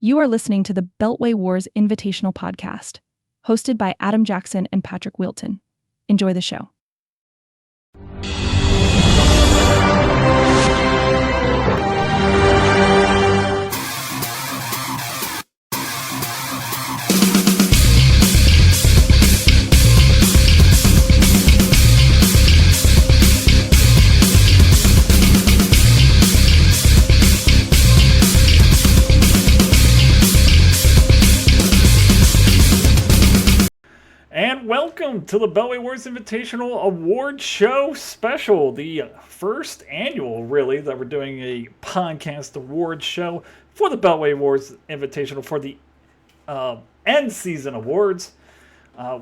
You are listening to the Beltway Wars Invitational Podcast, hosted by Adam Jackson and Patrick Wilton. Enjoy the show. And welcome to the BWI Awards Invitational Award Show special, the first annual, really, that we're doing a podcast award show for the BWI Awards Invitational for the end season awards.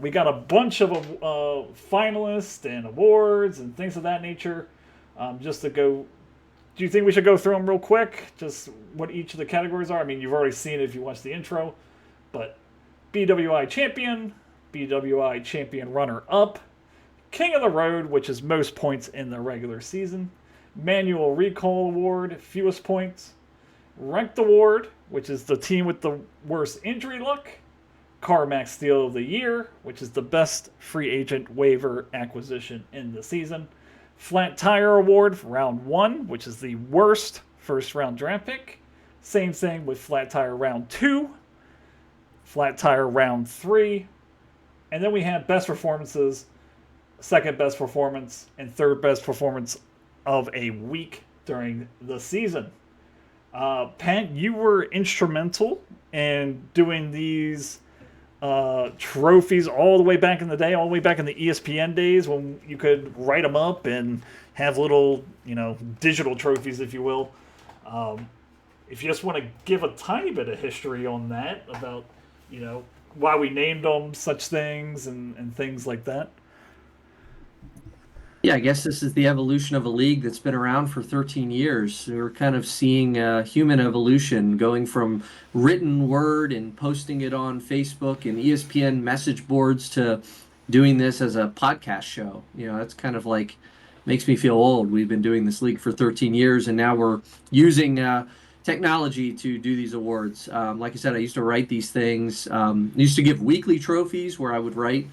We got a bunch of finalists and awards and things of that nature. Just to go, do you think we should go through them real quick? Just what each of the categories are? I mean, you've already seen it if you watched the intro, but BWI Champion, BWI Champion Runner-Up, King of the Road, which is most points in the regular season, Manual Recall Award, fewest points, Ranked Award, which is the team with the worst injury luck, CarMax Steal of the Year, which is the best free agent waiver acquisition in the season, Flat Tire Award for Round 1, which is the worst first round draft pick, same thing with Flat Tire Round 2, Flat Tire Round 3, and then we have best performances, second best performance, and third best performance of a week during the season. Pat, you were instrumental in doing these trophies all the way back in the day, all the way back in the ESPN days when you could write them up and have little, digital trophies, if you will. If you just want to give a tiny bit of history on that about, why we named them such things and things like that. Yeah, I guess this is the evolution of a league that's been around for 13 years. We're kind of seeing human evolution going from written word and posting it on Facebook and ESPN message boards to doing this as a podcast show. That's kind of like makes me feel old. We've been doing this league for 13 years, and now we're using technology to do these awards. Like I said, I used to write these things. I used to give weekly trophies where I would write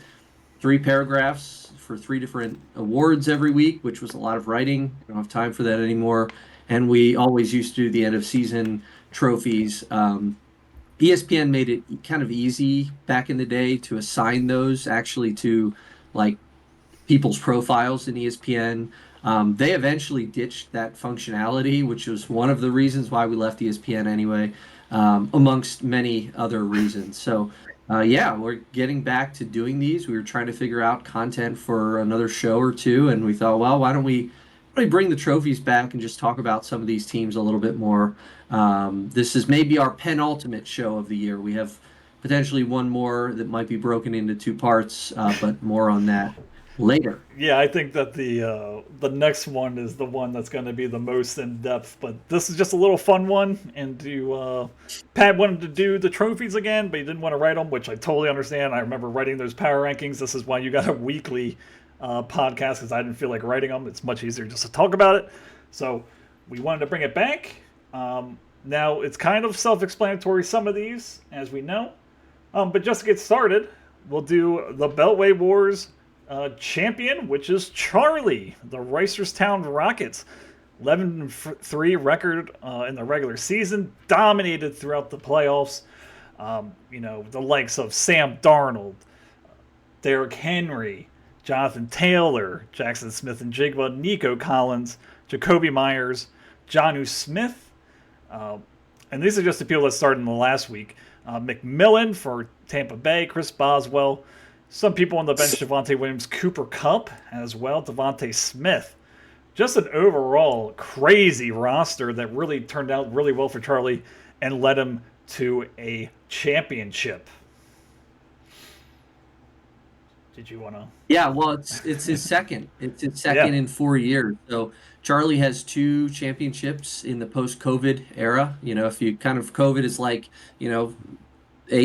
3 paragraphs for 3 different awards every week, which was a lot of writing. I don't have time for that anymore. And we always used to do the end of season trophies. ESPN made it kind of easy back in the day to assign those actually to like people's profiles in ESPN. They eventually ditched that functionality, which was one of the reasons why we left ESPN anyway, amongst many other reasons. So, we're getting back to doing these. We were trying to figure out content for another show or two, and we thought, well, why don't we bring the trophies back and just talk about some of these teams a little bit more. This is maybe our penultimate show of the year. We have potentially one more that might be broken into 2 parts, but more on that later. Yeah, I think that the next one is the one that's going to be the most in depth. But this is just a little fun one, and Pat wanted to do the trophies again, but he didn't want to write them, which I totally understand. I remember writing those power rankings. This is why you got a weekly podcast, because I didn't feel like writing them. It's much easier just to talk about it. So we wanted to bring it back. Now it's kind of self-explanatory, some of these, as we know. But just to get started, we'll do the Beltway Wars champion, which is Charlie, the Reisterstown Rockets. 11-3 record in the regular season, dominated throughout the playoffs. The likes of Sam Darnold, Derrick Henry, Jonathan Taylor, Jackson Smith-Njigba, Nico Collins, Jacoby Myers, Jonnu Smith. And these are just the people that started in the last week. McMillan for Tampa Bay, Chris Boswell. Some people on the bench, Javonte Williams, Cooper Kupp as well, Devontae Smith. Just an overall crazy roster that really turned out really well for Charlie and led him to a championship. Did you want to? Yeah, well, it's his second. It's his second in 4 years. So Charlie has 2 championships in the post-COVID era. If you kind of COVID is like, AD,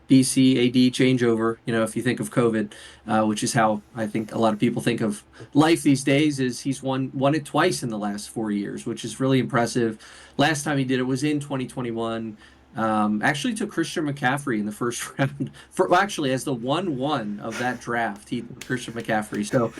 BC, AD changeover, if you think of COVID, which is how I think a lot of people think of life these days, is he's won it twice in the last 4 years, which is really impressive. Last time he did it was in 2021. Actually took Christian McCaffrey in the first round. Actually, as the 1-1 of that draft, he took Christian McCaffrey. So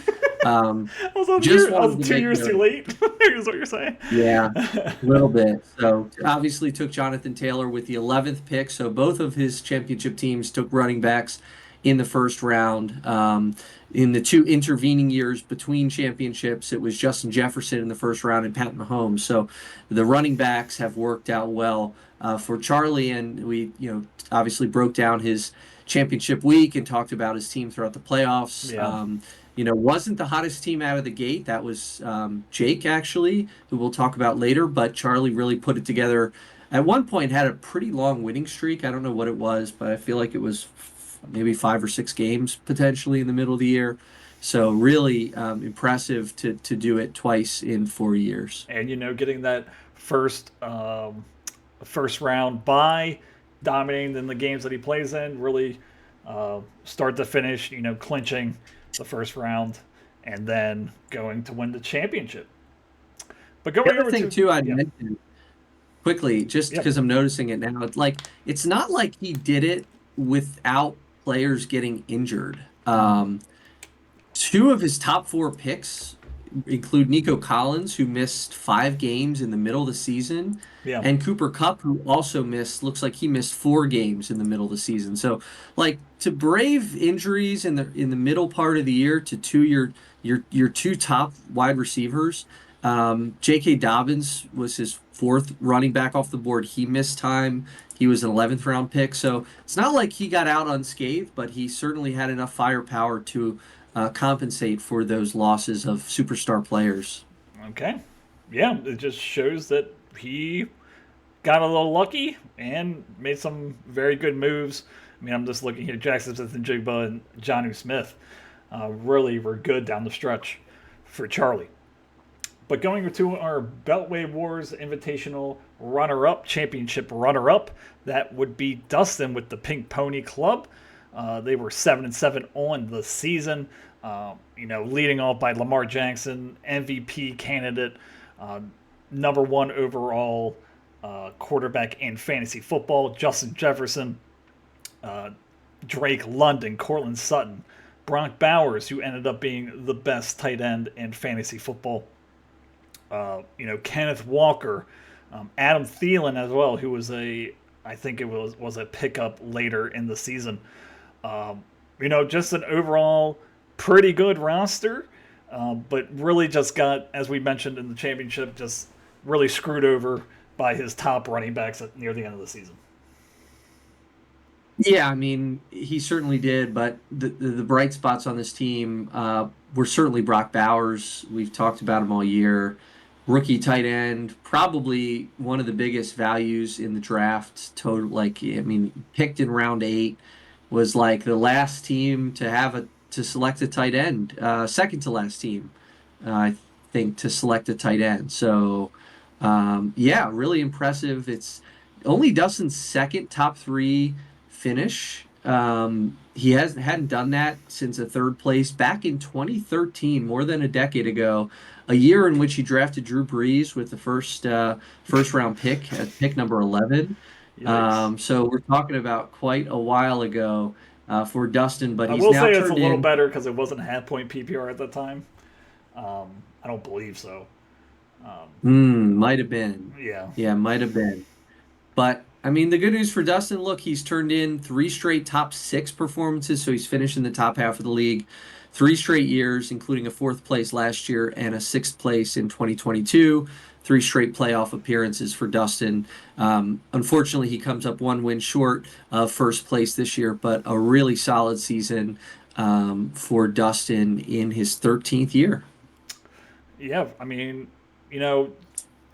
just I wanted was to two make years too note. late. Is what you're saying? Yeah, a little bit. So obviously took Jonathan Taylor with the 11th pick. So both of his championship teams took running backs in the first round. In the two intervening years between championships, it was Justin Jefferson in the first round and Pat Mahomes. So the running backs have worked out well for Charlie, and we, obviously broke down his championship week and talked about his team throughout the playoffs. Yeah. Wasn't the hottest team out of the gate. That was Jake, actually, who we'll talk about later. But Charlie really put it together. At one point, had a pretty long winning streak. I don't know what it was, but I feel like it was maybe 5 or 6 games potentially in the middle of the year. So really impressive to do it twice in 4 years. And getting that first round bye, dominating in the games that he plays in, really start to finish, clinching the first round, and then going to win the championship. But The going other over thing to too, I'd yeah, mention quickly, just yep, because I'm noticing it now, it's not like he did it without players getting injured. Two of his top 4 picks include Nico Collins, who missed 5 games in the middle of the season, yeah, and Cooper Kupp, who also looks like he missed 4 games in the middle of the season. So, like, to brave injuries in the middle part of the year to your 2 top wide receivers. J.K. Dobbins was his 4th running back off the board. He missed time. He was an 11th round pick. So it's not like he got out unscathed, but he certainly had enough firepower to compensate for those losses of superstar players. okay, yeah. It just shows that he got a little lucky and made some very good moves. I mean, I'm just looking here. Jackson Smith and Jigba and Jonnu Smith really were good down the stretch for Charlie. But going to our Beltway Wars Invitational runner-up, championship runner-up, that would be Dustin with the Pink Pony Club. They were 7-7 on the season. Leading off by Lamar Jackson, MVP candidate, #1 overall quarterback in fantasy football. Justin Jefferson, Drake London, Cortland Sutton, Bronk Bowers, who ended up being the best tight end in fantasy football. Kenneth Walker, Adam Thielen as well, who was I think it was a pickup later in the season. Just an overall pretty good roster, but really just got, as we mentioned in the championship, just really screwed over by his top running backs near the end of the season. Yeah, I mean, he certainly did, but the bright spots on this team were certainly Brock Bowers. We've talked about him all year. Rookie tight end, probably one of the biggest values in the draft. Total, picked in round 8, was like the last team to select a tight end, second to last team, I think, to select a tight end. So, yeah, really impressive. It's only Dustin's second top 3 finish. He hadn't done that since a 3rd place back in 2013, more than a decade ago, a year in which he drafted Drew Brees with the first round pick at pick number 11. Yikes. So we're talking about quite a while ago for Dustin, but I he's will now say it's a turned little in. better because it wasn't half point PPR at that time. I don't believe so. Might have been. Yeah. Yeah, might have been. But I mean, the good news for Dustin, look, he's turned in 3 straight top 6 performances, so he's finished in the top half of the league 3 straight years, including a 4th place last year and a 6th place in 2022. 3 straight playoff appearances for Dustin. Unfortunately, he comes up 1 win short of 1st place this year, but a really solid season for Dustin in his 13th year. Yeah, I mean,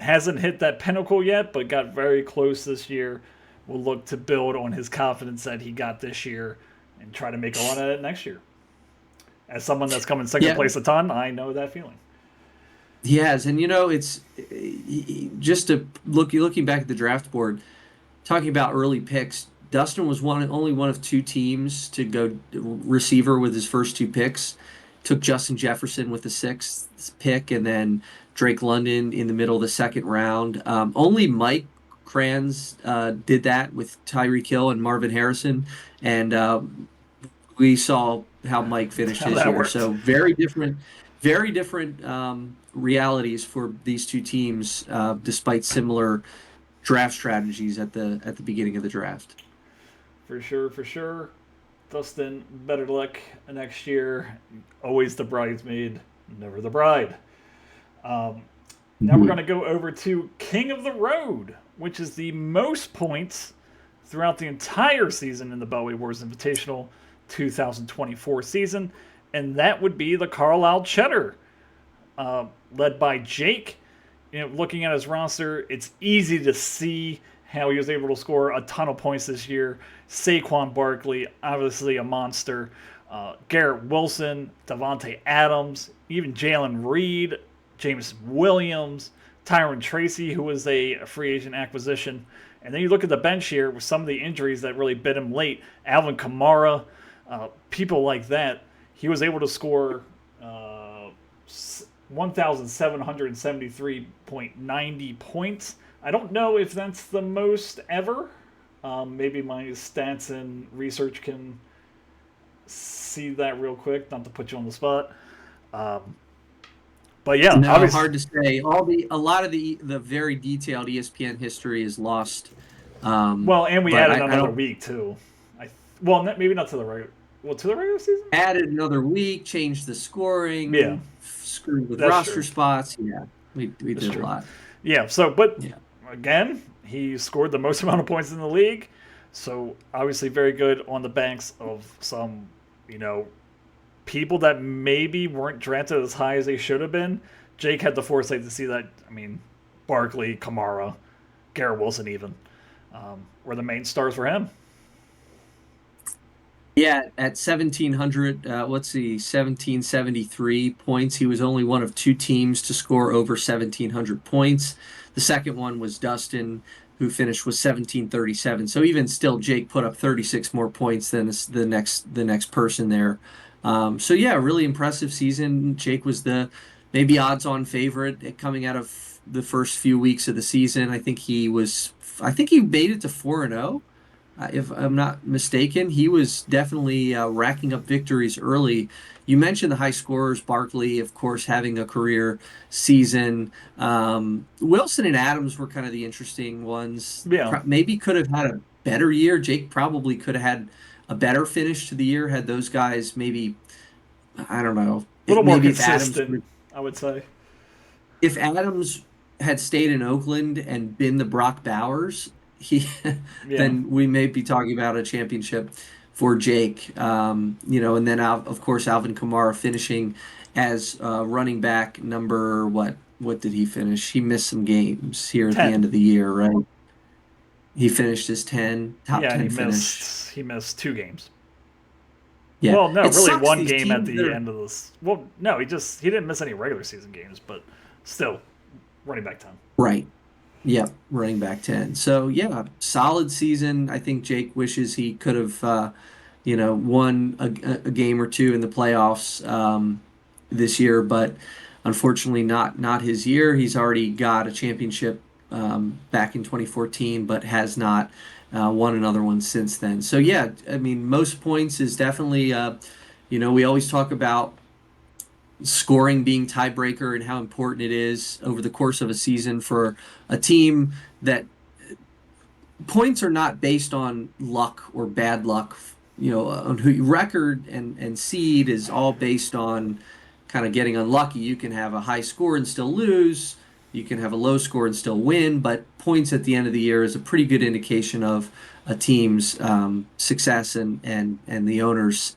hasn't hit that pinnacle yet, but got very close this year. Will look to build on his confidence that he got this year and try to make a run at it next year. As someone that's come in second Yeah, place a ton, I know that feeling. he has. And, it's just to looking back at the draft board, talking about early picks, Dustin was only one of 2 teams to go receiver with his first 2 picks. Took Justin Jefferson with the 6th pick, and then Drake London in the middle of the 2nd round. Only Mike Crayons did that with Tyreek Hill and Marvin Harrison, and we saw how Mike finished How his that year. worked. So very different realities for these two teams, despite similar draft strategies at the beginning of the draft. For sure, for sure. Dustin, better luck next year. Always the bridesmaid, never the bride. Now we're going to go over to King of the Road, which is the most points throughout the entire season in the BWI Wars Invitational 2024 season, and that would be the Carlisle Cheddar, led by Jake. Looking at his roster, it's easy to see how he was able to score a ton of points this year. Saquon Barkley, obviously a monster. Garrett Wilson, Devontae Adams, even Jalen Reed, James Williams, Tyron Tracy, who was a free agent acquisition. And then you look at the bench here with some of the injuries that really bit him late. Alvin Kamara, people like that. He was able to score 1,773.90 points. I don't know if that's the most ever. Maybe my stats and research can see that real quick, not to put you on the spot. But yeah, no, obviously, hard to say. A lot of the very detailed ESPN history is lost. Well, and we but added I another don't week too. Well, maybe not to the regular. Well, to the regular season. added another week, changed the scoring, Yeah, screwed with that's roster true. spots. Yeah, we That's did true. a lot. Yeah. So, but Yeah. again, he scored the most amount of points in the league. So obviously, very good on the banks of some, people that maybe weren't drafted as high as they should have been. Jake had the foresight to see that. I mean, Barkley, Kamara, Garrett Wilson, even were the main stars for him. Yeah, at 1,700, 1,773 points. He was only one of two teams to score over 1,700 points. The second one was Dustin, who finished with 1,737. So even still, Jake put up 36 more points than the next person there. So yeah, really impressive season. Jake was the maybe odds-on favorite coming out of the first few weeks of the season. I think he made it to 4-0. If I'm not mistaken, he was definitely racking up victories early. You mentioned the high scorers, Barkley, of course, having a career season. Wilson and Adams were kind of the interesting ones. Yeah, Maybe could have had a better year. Jake probably could have had a better finish to the year had those guys maybe, I don't know, a little more maybe consistent, I would say. if Adams had stayed in Oakland and been the Brock Bowers, Yeah, then we may be talking about a championship for Jake. And then of course Alvin Kamara finishing as running back number what? What did he finish? He missed some games here at the 10. end of the year, right? He finished his top Yeah, 10 finish. he missed 2 games. Yeah, Well, no, it really sucks one these game at teams the end of this. Well, no, he didn't miss any regular season games, but still, running back 10. Right. Yep, running back 10. So, yeah, solid season. I think Jake wishes he could have, won a game or two in the playoffs this year, but unfortunately not his year. He's already got a championship back in 2014, but has not won another one since then. So, yeah, I mean, most points is definitely, we always talk about scoring being tiebreaker and how important it is over the course of a season for a team that points are not based on luck or bad luck, on who record and seed is all based on kind of getting unlucky. You can have a high score and still lose. You can have a low score and still win, but points at the end of the year is a pretty good indication of a team's success and the owner's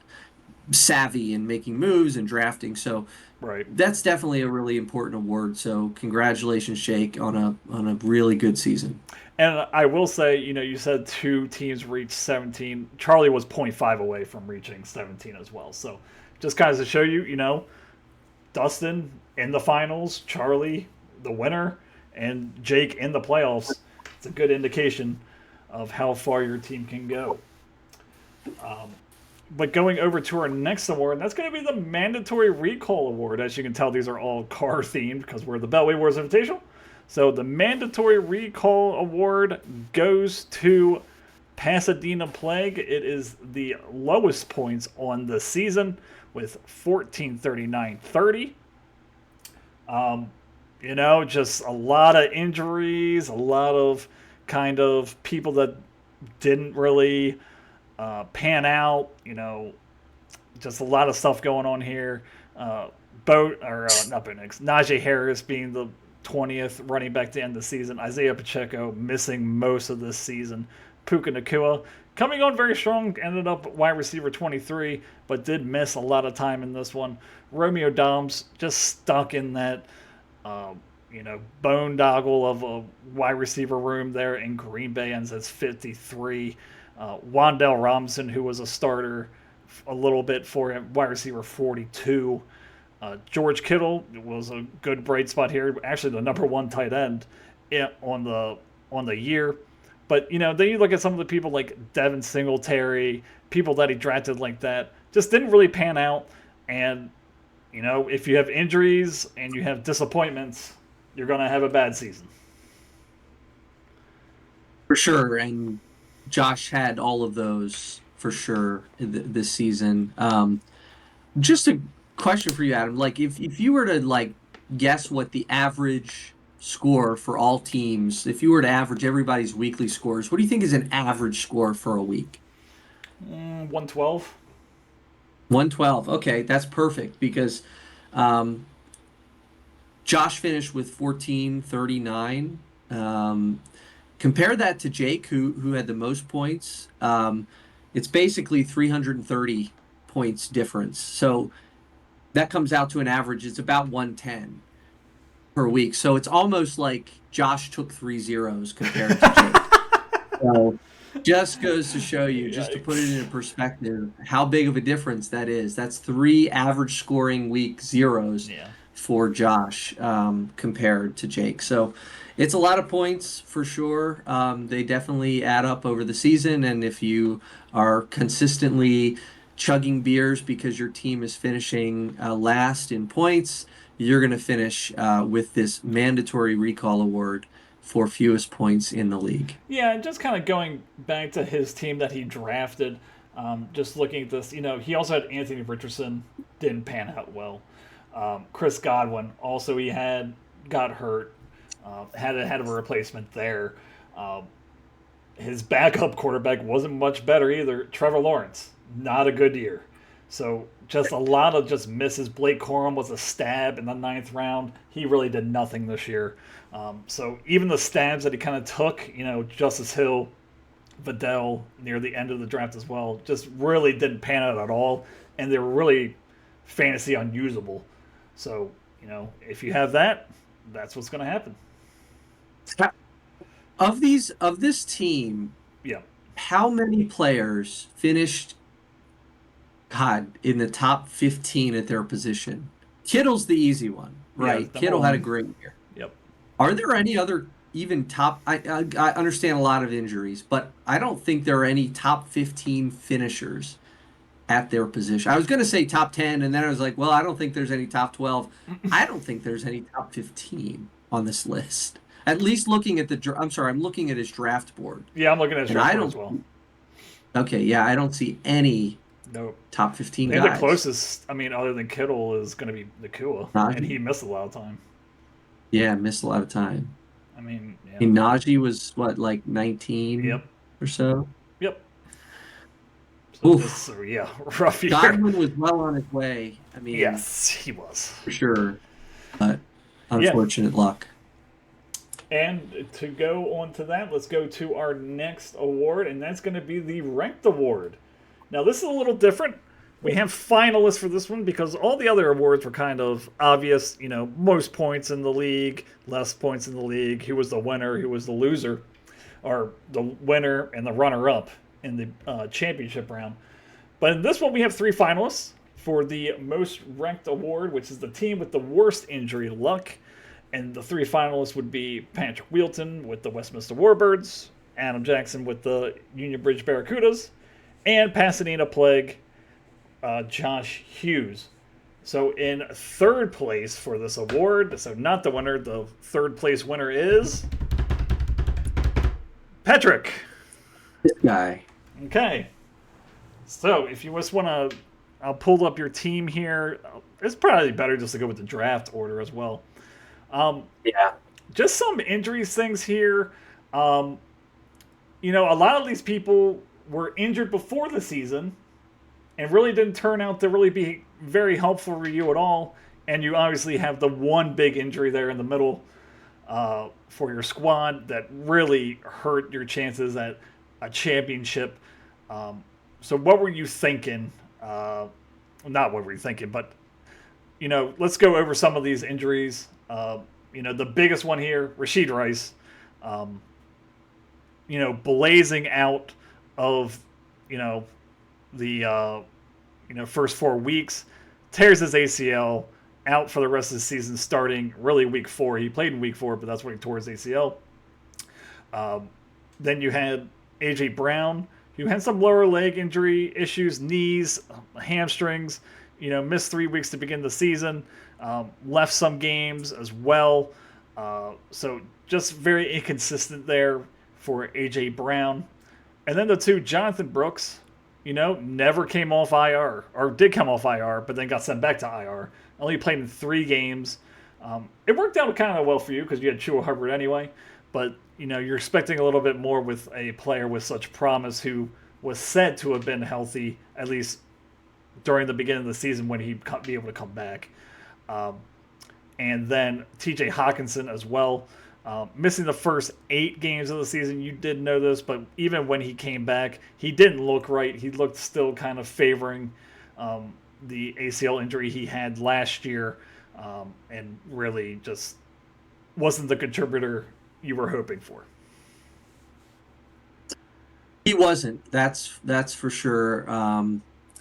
savvy in making moves and drafting. So Right. that's definitely a really important award. So congratulations, Jake, on a really good season. And I will say, you said 2 teams reached 17. Charlie was 0.5 away from reaching 17 as well. So just kind of to show you, Dustin in the finals, Charlie the winner, and Jake in the playoffs. It's a good indication of how far your team can go. But going over to our next award, that's going to be the Mandatory Recall Award. As you can tell, these are all car themed because we're the BWI Wars Invitational. So the mandatory recall award goes to Pasadena Plague. It is the lowest points on the season with 1439.30. Just a lot of injuries, a lot of kind of people that didn't really pan out. Just a lot of stuff going on here. Not Bo Nix. Najee Harris being the 20th running back to end the season. Isaiah Pacheco missing most of this season. Puka Nacua coming on very strong, ended up wide receiver 23, but did miss a lot of time in this one. Romeo Dobbs just stuck in that, boondoggle of a wide receiver room there in Green Bay, ends as 53. Wan'Dale Robinson, who was a starter a little bit for him, wide receiver 42. George Kittle was a good bright spot here, actually the number one tight end on the year. But, then you look at some of the people like Devin Singletary, people that he drafted like that, just didn't really pan out. And, if you have injuries and you have disappointments, you're going to have a bad season. For sure. And Josh had all of those for sure this season. Just a question for you, Adam. Like, if you were to, guess what the average score for all teams, if you were to average everybody's weekly scores, what do you think is an average score for a week? 112. 112. Okay, that's perfect because Josh finished with 1439. Compare that to Jake, who had the most points. It's basically 330 points difference. So that comes out to an average. It's about 110 per week. So it's almost like Josh took 3 zeros compared to Jake. So just goes to show you, just to put it into perspective, how big of a difference that is. That's 3 average scoring week zeros for Josh compared to Jake. So it's a lot of points for sure. They definitely add up over the season. And if you are consistently chugging beers because your team is finishing last in points, you're going to finish with this mandatory recall award for fewest points in the league. Yeah, just kind of going back to his team that he drafted, just looking at this, he also had Anthony Richardson, didn't pan out well. Chris Godwin, also got hurt, had a replacement there. His backup quarterback wasn't much better either. Trevor Lawrence, not a good year. So just a lot of just misses. Blake Corum was a stab in the 9th round. He really did nothing this year. So even the stabs that he kind of took, Justice Hill, Vidal near the end of the draft as well, just really didn't pan out at all. And they were really fantasy unusable. So, if you have that, that's what's going to happen. Of this team, how many players finished in the top 15 at their position? Kittle's the easy one, right? Yeah, Kittle had a great year. Yep. Are there any other even top? I understand a lot of injuries, but I don't think there are any top 15 finishers at their position. I was going to say top 10, and then I was like, well, I don't think there's any top 12. I don't think there's any top 15 on this list. At least looking at I'm looking at his draft board. Yeah, I'm looking at his draft board as well. Okay, yeah, I don't see any top 15 guys. The closest, other than Kittle, is going to be Nacua, and he missed a lot of time. Yeah, missed a lot of time. Yeah. Najee was, 19 or so? Yep. Oof. Rough year. Godwin was well on his way. Yes, he was. For sure. But unfortunate luck. And to go on to that, let's go to our next award, and that's going to be the Ranked Award. Now, this is a little different. We have finalists for this one because all the other awards were kind of obvious. Most points in the league, less points in the league, who was the winner, who was the loser, or the winner and the runner-up in the championship round. But in this one, we have 3 finalists for the Most Ranked Award, which is the team with the worst injury luck. And the 3 finalists would be Patrick Wheelton with the Westminster Warbirds, Adam Jackson with the Union Bridge Barracudas, and Pasadena Plague, Josh Hughes. So in third place for this award, so not the winner, the third place winner is Patrick. This guy. Okay. So if you just want to, I'll pull up your team here. It's probably better just to go with the draft order as well. Yeah. Just some injuries things here. A lot of these people were injured before the season and really didn't turn out to really be very helpful for you at all. And you obviously have the one big injury there in the middle for your squad that really hurt your chances at a championship. So what were you thinking? Not what were you thinking, but, let's go over some of these injuries. The biggest one here, Rashid Rice, blazing out of, the, first 4 weeks, tears his ACL, out for the rest of the season starting really week 4. He played in week 4, but that's when he tore his ACL. Then you had A.J. Brown, who had some lower leg injury issues, knees, hamstrings, missed 3 weeks to begin the season, left some games as well. So just very inconsistent there for A.J. Brown. And then the two, Jonathan Brooks, never came off IR, or did come off IR, but then got sent back to IR. Only played in 3 games. It worked out kind of well for you because you had Chua Hubbard anyway, but you're expecting a little bit more with a player with such promise who was said to have been healthy, at least during the beginning of the season when he'd be able to come back. And then TJ Hawkinson as well. Missing the first 8 games of the season. You did know this, but even when he came back, he didn't look right. He looked still kind of favoring the ACL injury he had last year, and really just wasn't the contributor you were hoping for. He wasn't. That's for sure.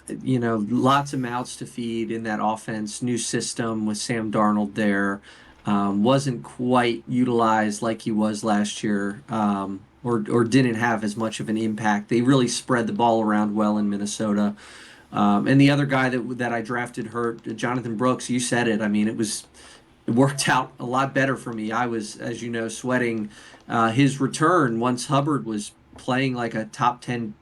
Lots of mouths to feed in that offense. New system with Sam Darnold there. Wasn't quite utilized like he was last year, or didn't have as much of an impact. They really spread the ball around well in Minnesota. And the other guy that I drafted hurt, Jonathan Brooks. You said it. I mean, it worked out a lot better for me. I was, as you know, sweating his return once Hubbard was playing like a top 10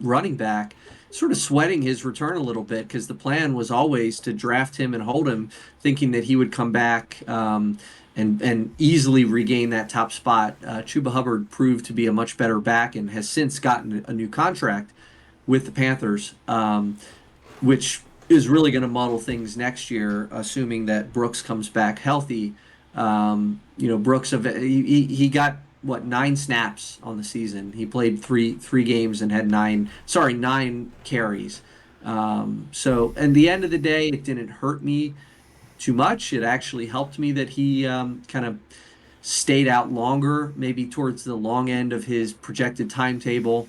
running back. Sort of sweating his return a little bit because the plan was always to draft him and hold him, thinking that he would come back and easily regain that top spot. Chuba Hubbard proved to be a much better back and has since gotten a new contract with the Panthers, which is really going to muddle things next year, assuming that Brooks comes back healthy. Brooks, he got 9 snaps on the season. He played three games and had 9 carries. So at the end of the day, it didn't hurt me too much. It actually helped me that he kind of stayed out longer, maybe towards the long end of his projected timetable,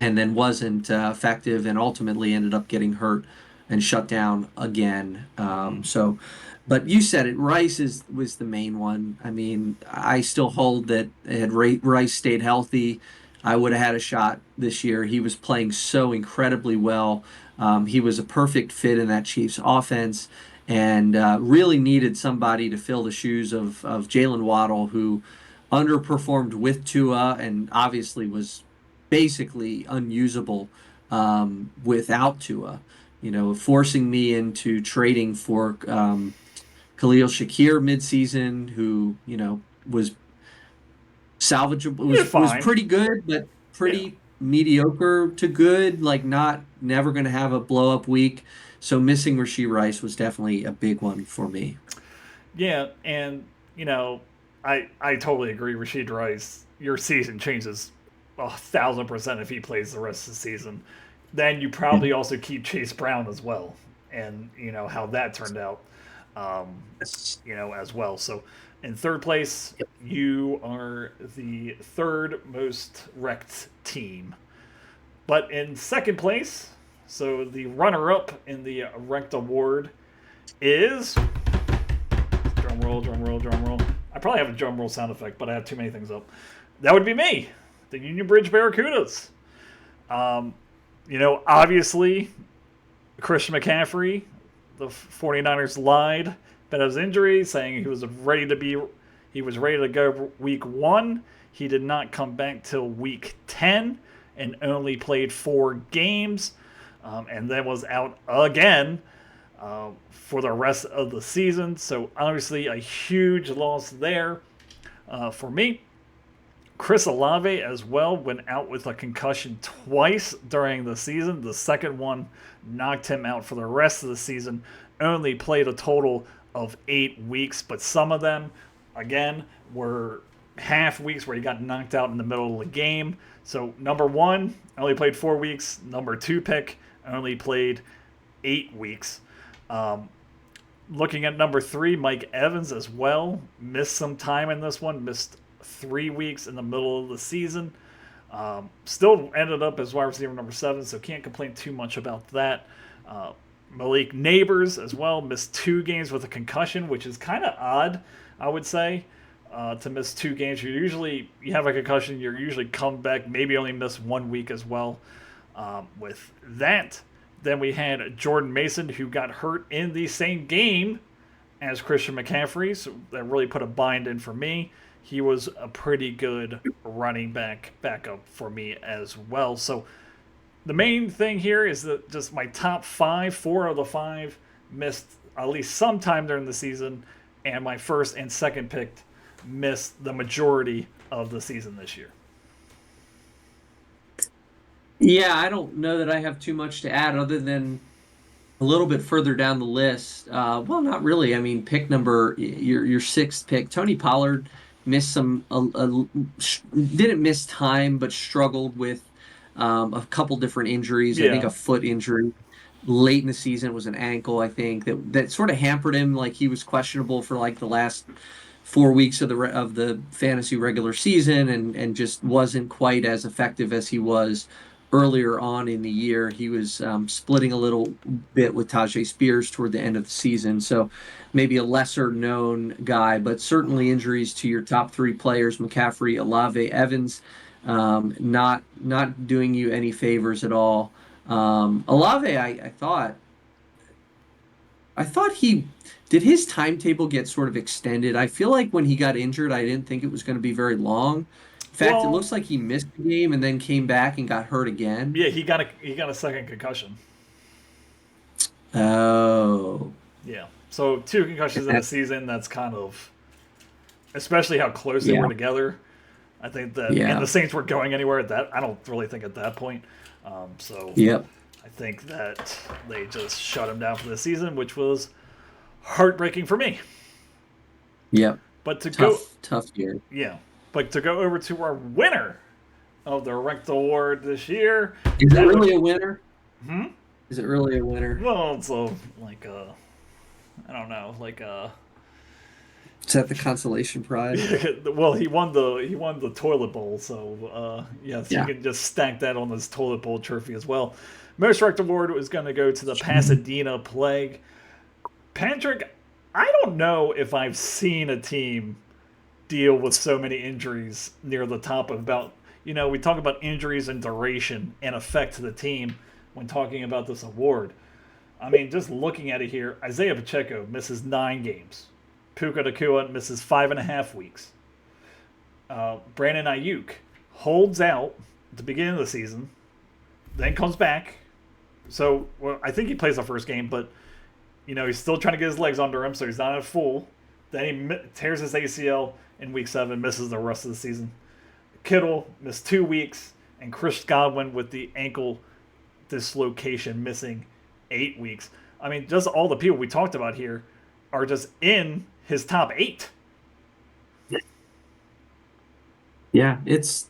and then wasn't effective and ultimately ended up getting hurt and shut down again. But you said it. Rice was the main one. I mean, I still hold that had Rice stayed healthy, I would have had a shot this year. He was playing so incredibly well. He was a perfect fit in that Chiefs offense, and really needed somebody to fill the shoes of Jalen Waddle, who underperformed with Tua and obviously was basically unusable without Tua. Forcing me into trading for Khalil Shakir midseason, who was salvageable, was pretty good, but pretty mediocre to good, like never going to have a blow up week. So missing Rashid Rice was definitely a big one for me. Yeah, and I totally agree. Rashid Rice, your season changes 1,000% if he plays the rest of the season. Then you probably also keep Chase Brown as well, and how that turned out. As well. So in third place, you are the third most wrecked team. But in second place, so the runner-up in the wrecked award is, drum roll. I probably have a drum roll sound effect, but I have too many things up. That would be me, the Union Bridge Barracudas. Obviously, Christian McCaffrey, the 49ers lied about his injury, saying he was ready to go week 1. He did not come back till week 10 and only played 4 games, and then was out again for the rest of the season. So obviously a huge loss there for me. Chris Olave as well went out with a concussion twice during the season. The second one knocked him out for the rest of the season. Only played a total of 8 weeks, but some of them, again, were half weeks where he got knocked out in the middle of the game. So number 1 only played 4 weeks. Number 2 pick only played 8 weeks. Looking at number 3, Mike Evans as well. Missed some time in this one. Missed 3 weeks in the middle of the season. Still ended up as wide receiver number 7, so can't complain too much about that. Malik Neighbors as well missed 2 games with a concussion, which is kind of odd, I would say, to miss 2 games. You have a concussion, you're usually come back, maybe only miss 1 week as well. With that, then we had Jordan Mason, who got hurt in the same game as Christian McCaffrey, so that really put a bind in for me. He was a pretty good running backup for me as well. So the main thing here is that just my top 5, 4 of the 5 missed at least some time during the season, and my first and second pick missed the majority of the season this year. Yeah, I don't know that I have too much to add other than a little bit further down the list. Well, not really. I mean, your 6th pick, Tony Pollard missed didn't miss time, but struggled with a couple different injuries. I think a foot injury late in the season. It was an ankle, I think, that sort of hampered him. Like, he was questionable for like the last 4 weeks of the fantasy regular season, and just wasn't quite as effective as he was earlier on in the year. He was splitting a little bit with Tajay Spears toward the end of the season, so maybe a lesser known guy, but certainly injuries to your top 3 players, McCaffrey, Olave, Evans, not doing you any favors at all. Olave, I thought his timetable get sort of extended. I feel like when he got injured, I didn't think it was going to be very long. In fact, it looks like he missed the game and then came back and got hurt again. Yeah, he got a second concussion. Oh. Yeah. So 2 concussions in a season, that's kind of, especially how close they were together. I think that, and the Saints weren't going anywhere at that. I don't really think at that point. I think that they just shut him down for the season, which was heartbreaking for me. Yep. But tough year. Yeah. But to go over to our winner of the Ranked Award this year. Is it really a winner? Hmm? Is it really a winner? Well, it's I don't know, is that the consolation prize? Well, he won the toilet bowl, so yes, you can just stack that on his toilet bowl trophy as well. Most Ranked Award was going to go to the Pasadena Plague. Patrick, I don't know if I've seen a team deal with so many injuries near the top of we talk about injuries and duration and effect to the team when talking about this award. I mean, just looking at it here, Isaiah Pacheco misses 9 games. Puka Nacua misses 5.5 weeks. Brandon Ayuk holds out at the beginning of the season, then comes back. So, I think he plays the first game, but he's still trying to get his legs under him, so he's not at full. Then he tears his ACL in week 7, misses the rest of the season. Kittle missed 2 weeks, and Chris Godwin with the ankle dislocation missing 8 weeks. I mean, just all the people we talked about here are just in his top 8. Yeah, it's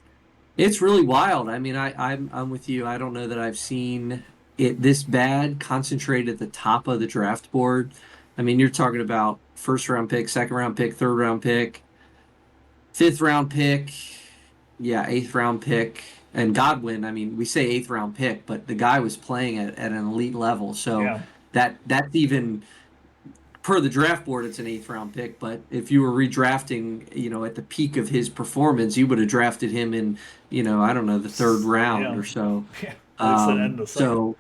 really wild. I mean, I'm with you. I don't know that I've seen it this bad, concentrated at the top of the draft board. I mean, you're talking about 1st round pick, 2nd round pick, 3rd round pick, 5th round pick, 8th round pick, and Godwin. I mean, we say 8th round pick, but the guy was playing at an elite level. So that's even per the draft board, it's an 8th round pick. But if you were redrafting, at the peak of his performance, you would have drafted him in, I don't know, the 3rd round or so. Yeah. So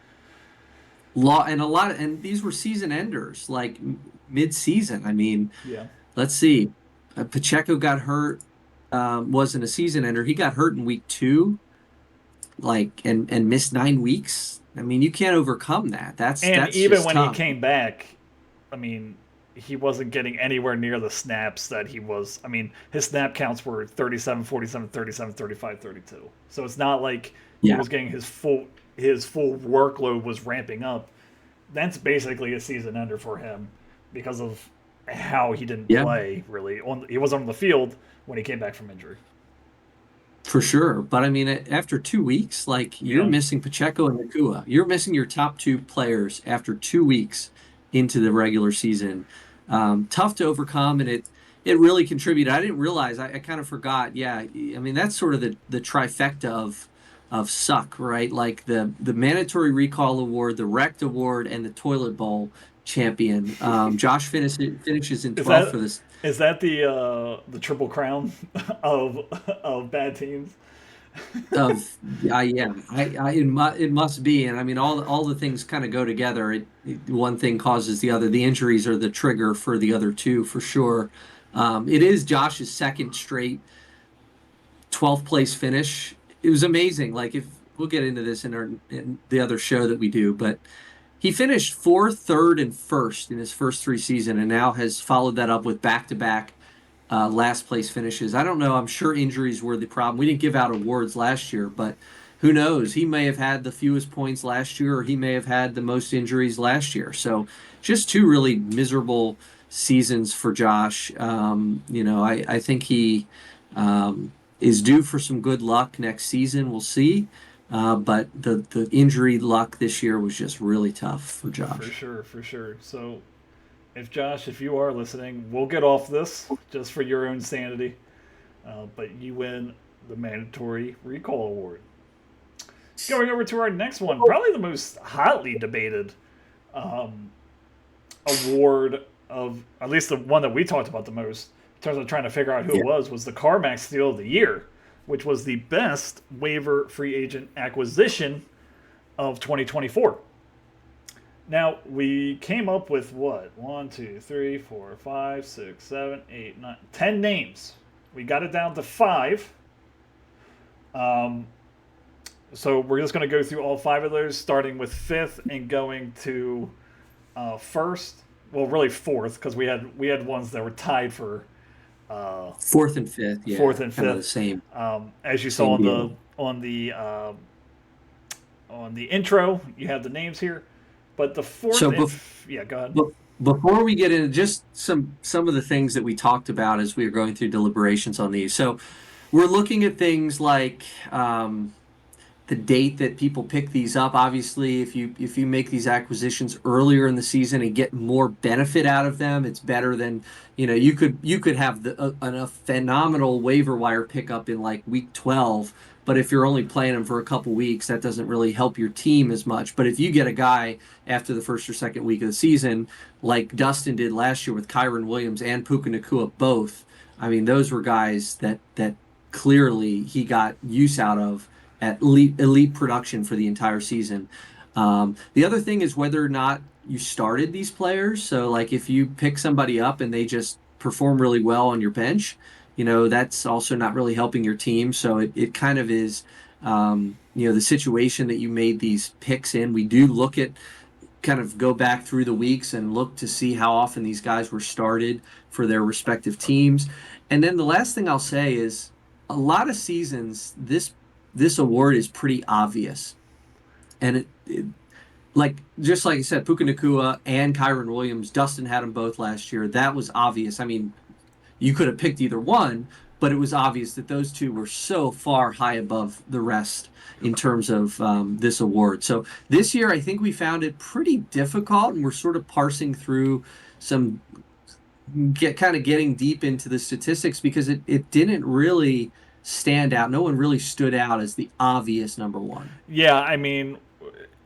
and these were season enders, like mid-season. I mean, Yeah. let's see. Pacheco got hurt, wasn't a season ender. He got hurt in week 2, like and missed 9 weeks. I mean, you can't overcome that. And That's even just when he tough. came back, I mean, he wasn't getting anywhere near the snaps that he was. I mean, his snap counts were 37, 47, 37, 35, 32. So it's not like he Yeah. was getting his full workload was ramping up. That's basically a season ender for him because of how he didn't Yeah. play really. He wasn't on the field when he came back from injury. For sure. But I mean, after 2 weeks, like you're Yeah. missing Pacheco and Nakua. You're missing your top 2 players after 2 weeks into the regular season. Tough to overcome, and it really contributed. I didn't realize. I kind of forgot. Yeah, I mean that's sort of the trifecta of suck, right? Like the mandatory recall award, the wrecked award, and the toilet bowl champion. Josh finishes in Is 12th that for this. is that the triple crown of bad teams? Of yeah, it must be, and I mean all the things kind of go together. One thing causes the other. The injuries are the trigger for the other two for sure. It is Josh's second straight 12th place finish. It was amazing. Like if we'll get into this in the other show that we do, but he finished fourth, third, and first in his first 3 seasons, and now has followed that up with back-to-back last place finishes. I don't know. I'm sure injuries were the problem. We didn't give out awards last year, but who knows? He may have had the fewest points last year, or he may have had the most injuries last year. So just 2 really miserable seasons for Josh. I think he is due for some good luck next season. We'll see. But the injury luck this year was just really tough for For Josh. sure, for sure. So, if Josh, if you are listening, we'll get off this just for your own sanity. But you win the mandatory recall award. Going over to our next one, probably the most hotly debated um, award of at least the one that we talked about the most in terms of trying to figure out who Yeah. it was the CarMax Steal of the Year, which was the best waiver free agent acquisition of 2024. Now we came up with what? 1, 2, 3, 4, 5, 6, 7, 8, 9, 10 names. We got it down to 5. Um, so we're just going to go through all 5 of those, starting with 5th and going to first. Well, really 4th, because we had ones that were tied for uh, Fourth and fifth, yeah, 4th and kind of the 5th. same As you saw same on the deal. on the uh, on the intro, you have the names here. But the fourth So and bef- yeah, go ahead. But before we get into just some of the things that we talked about as we were going through deliberations on these, so we're looking at things like the date that people pick these up. Obviously, if you make these acquisitions earlier in the season and get more benefit out of them, it's better than you could have a phenomenal waiver wire pickup in like week 12. But if you're only playing them for a couple weeks, that doesn't really help your team as much. But if you get a guy after the first or second week of the season, like Dustin did last year with Kyron Williams and Puka Nakua both, I mean, those were guys that clearly he got use out of at elite production for the entire season. The other thing is whether or not you started these players. So, like, if you pick somebody up and they just perform really well on your bench, that's also not really helping your team. So it kind of is, the situation that you made these picks in. We do look at kind of go back through the weeks and look to see how often these guys were started for their respective teams. And then the last thing I'll say is a lot of seasons, this award is pretty obvious. And like just like I said, Puka Nakua and Kyron Williams, Dustin had them both last year. That was obvious. I mean, you could have picked either one, but it was obvious that those two were so far high above the rest in terms of this award. So this year, I think we found it pretty difficult, and we're sort of parsing through some kind of getting deep into the statistics because it didn't really stand out. No one really stood out as the obvious number one. Yeah, I mean,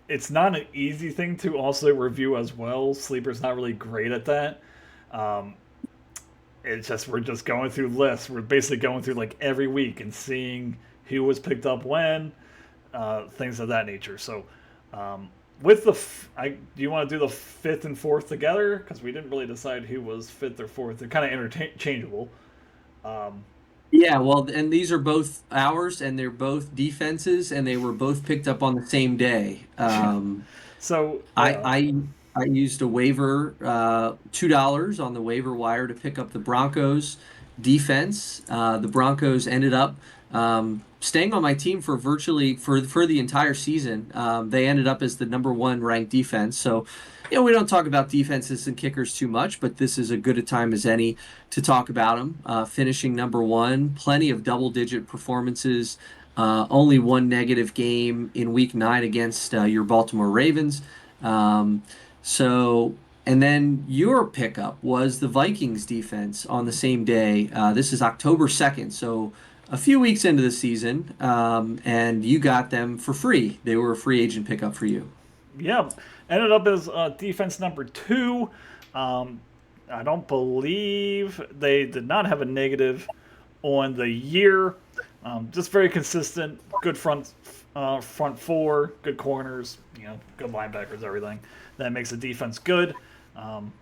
it's not an easy thing to also review as well. Sleeper's not really great at that. Um, it's just we're just going through lists. We're basically going through like every week and seeing who was picked up when, things of that nature. So with the, do you want to do the fifth and fourth together? Because we didn't really decide who was fifth or fourth. They're kind of interchangeable. Um, Yeah, well, and these are both ours, and they're both defenses, and they were both picked up on the same day. so, I I I used a waiver, $2 on the waiver wire to pick up the Broncos defense. The Broncos ended up staying on my team for virtually for the entire season. They ended up as the number one ranked defense. So, we don't talk about defenses and kickers too much, but this is as good a time as any to talk about them. Finishing number one, plenty of double-digit performances. Only one negative game in Week 9 against your Baltimore Ravens. Um, so, and then your pickup was the Vikings defense on the same day. This is October 2nd, so a few weeks into the season, and you got them for free. They were a free agent pickup for you. yeah, ended up as defense number two. Um, I don't believe they did not have a negative on the year. Just very consistent, good front four, good corners, good linebackers, everything that makes the defense good. Um,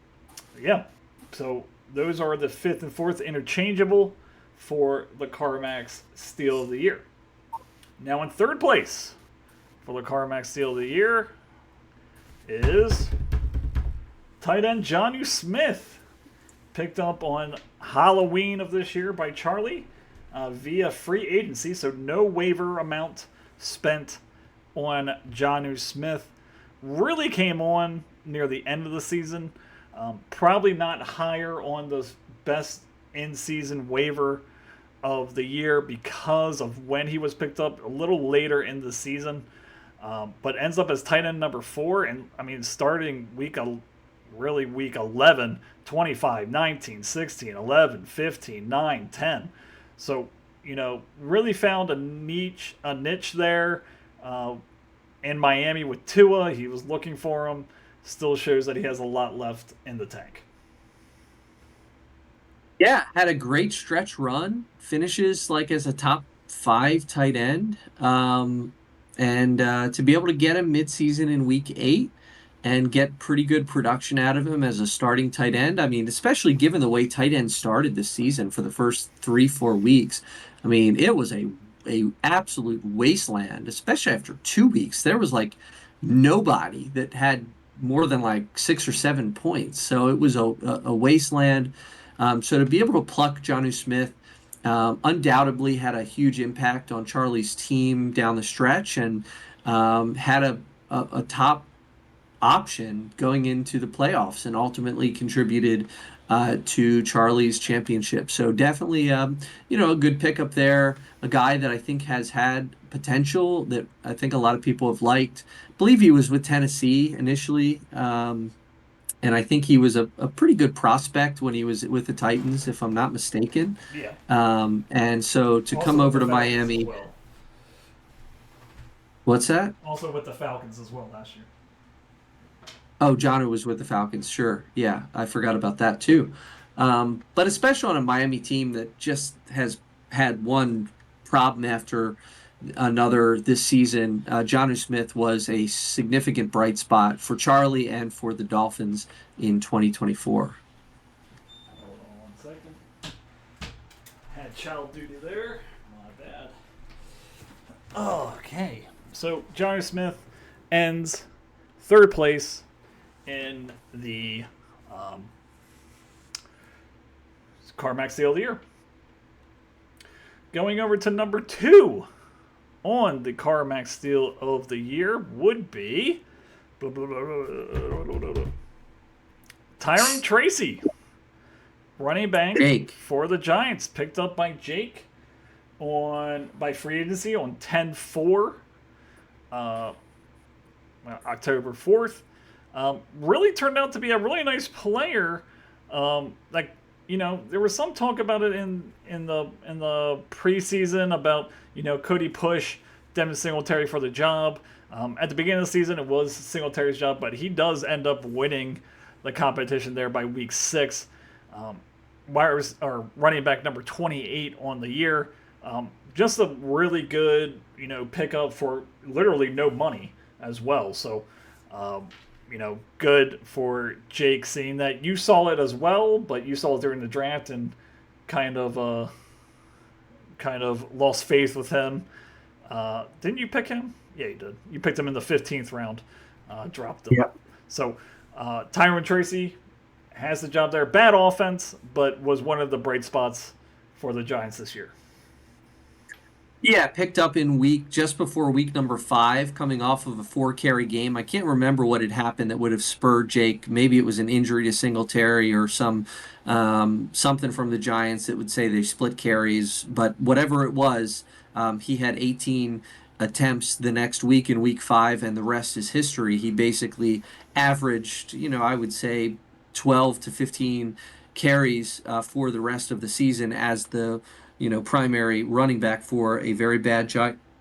yeah, so those are the fifth and fourth interchangeable for the CarMax Steal of the Year. Now in third place for the CarMax Steal of the Year is tight end Jonnu Smith, picked up on Halloween of this year by Charlie via free agency, so no waiver amount spent on Jonnu Smith. Really came on near the end of the season. Probably not higher on the best in-season waiver of the year because of when he was picked up a little later in the season. But ends up as tight end number 4. And, I mean, starting week 11, 25, 19, 16, 11, 15, 9, 10. So, really found a niche there in Miami with Tua. He was looking for him. Still shows that he has a lot left in the tank. Yeah, had a great stretch run. Finishes like as a top 5 tight end. And to be able to get him midseason in week 8 and get pretty good production out of him as a starting tight end. I mean, especially given the way tight ends started this season for the first 3-4 weeks. I mean, it was a absolute wasteland, especially after 2 weeks. There was like nobody that had more than like 6 or 7 points. So it was a wasteland. So to be able to pluck Jonnu Smith undoubtedly had a huge impact on Charlie's team down the stretch, and had a top option going into the playoffs, and ultimately contributed to Charlie's championship. So definitely, a good pickup there. A guy that I think has had potential that I think a lot of people have liked. I believe he was with Tennessee initially. And I think he was a pretty good prospect when he was with the Titans, if I'm not mistaken. Yeah. And so to Also come with over the to Falcons Miami. as well. What's that? Also with the Falcons as well last year. Oh, John was with the Falcons. Sure. Yeah, I forgot about that too. But especially on a Miami team that just has had one problem after another this season, Jonnu Smith was a significant bright spot for Charlie and for the Dolphins in 2024. Hold on 1 second. Had child duty there. My bad. Okay. So Jonnu Smith ends third place in the CarMax Deal of the Year. Going over to number 2 on the CarMax Steal of the Year would be Tyron Tracy, running back for the Giants, picked up by Jake by free agency on 10-4, October 4th. Really turned out to be a really nice player. There was some talk about it in the preseason about Cody Push, Devin Singletary for the job. At the beginning of the season, it was Singletary's job, but he does end up winning the competition there by week 6. Running back number 28 on the year. Just a really good pickup for literally no money as well. So Good for Jake seeing that. You saw it as well, but you saw it during the draft and kind of kind of lost faith with him. Didn't you pick him? Yeah, you did. You picked him in the 15th round. Dropped him. Yep. So Tyron Tracy has the job there. Bad offense, but was one of the bright spots for the Giants this year. Yeah, picked up in just before week number 5, coming off of a 4-carry game. I can't remember what had happened that would have spurred Jake. Maybe it was an injury to Singletary or something from the Giants that would say they split carries. But whatever it was, he had 18 attempts the next week in week 5, and the rest is history. He basically averaged, I would say 12 to 15 carries for the rest of the season as the primary running back for a very bad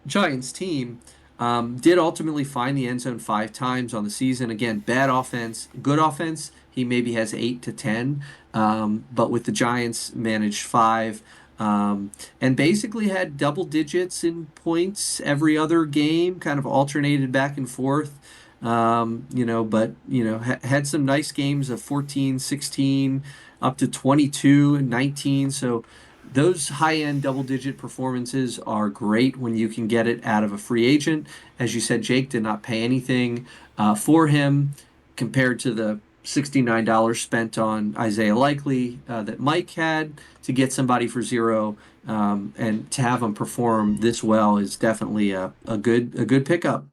Giants team. Did ultimately find the end zone 5 times on the season. Again, bad offense, good offense. He maybe has 8 to 10, but with the Giants managed 5. And basically had double digits in points every other game, kind of alternated back and forth. Had some nice games of 14, 16, up to 22 and 19. So those high-end double-digit performances are great when you can get it out of a free agent. As you said, Jake did not pay anything for him compared to the $69 spent on Isaiah Likely that Mike had to get somebody for zero, and to have him perform this well is definitely a good pickup.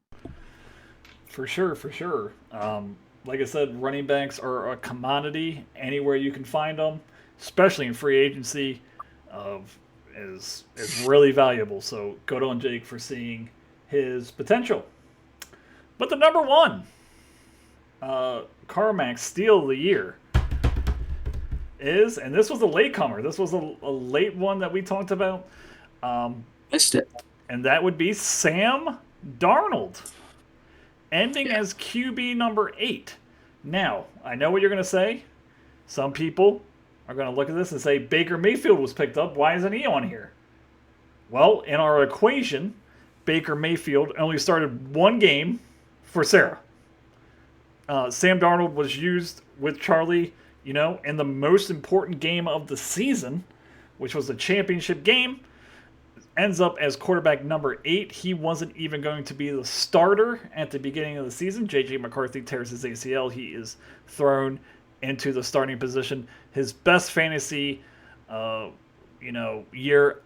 For sure, for sure. Like I said, running backs are a commodity anywhere you can find them, especially in free agency. Is really valuable. So good on Jake for seeing his potential. But the number one Carmack steal of the year is, and this was a latecomer. This was a late one that we talked about. Missed it. And that would be Sam Darnold, ending as QB number 8. Now, I know what you're going to say. Some people are going to look at this and say Baker Mayfield was picked up. Why isn't he on here? Well, in our equation, Baker Mayfield only started 1 game for Sarah. Sam Darnold was used with Charlie, in the most important game of the season, which was the championship game. Ends up as quarterback number 8. He wasn't even going to be the starter at the beginning of the season. J.J. McCarthy tears his ACL. He is thrown into the starting position. His best fantasy, year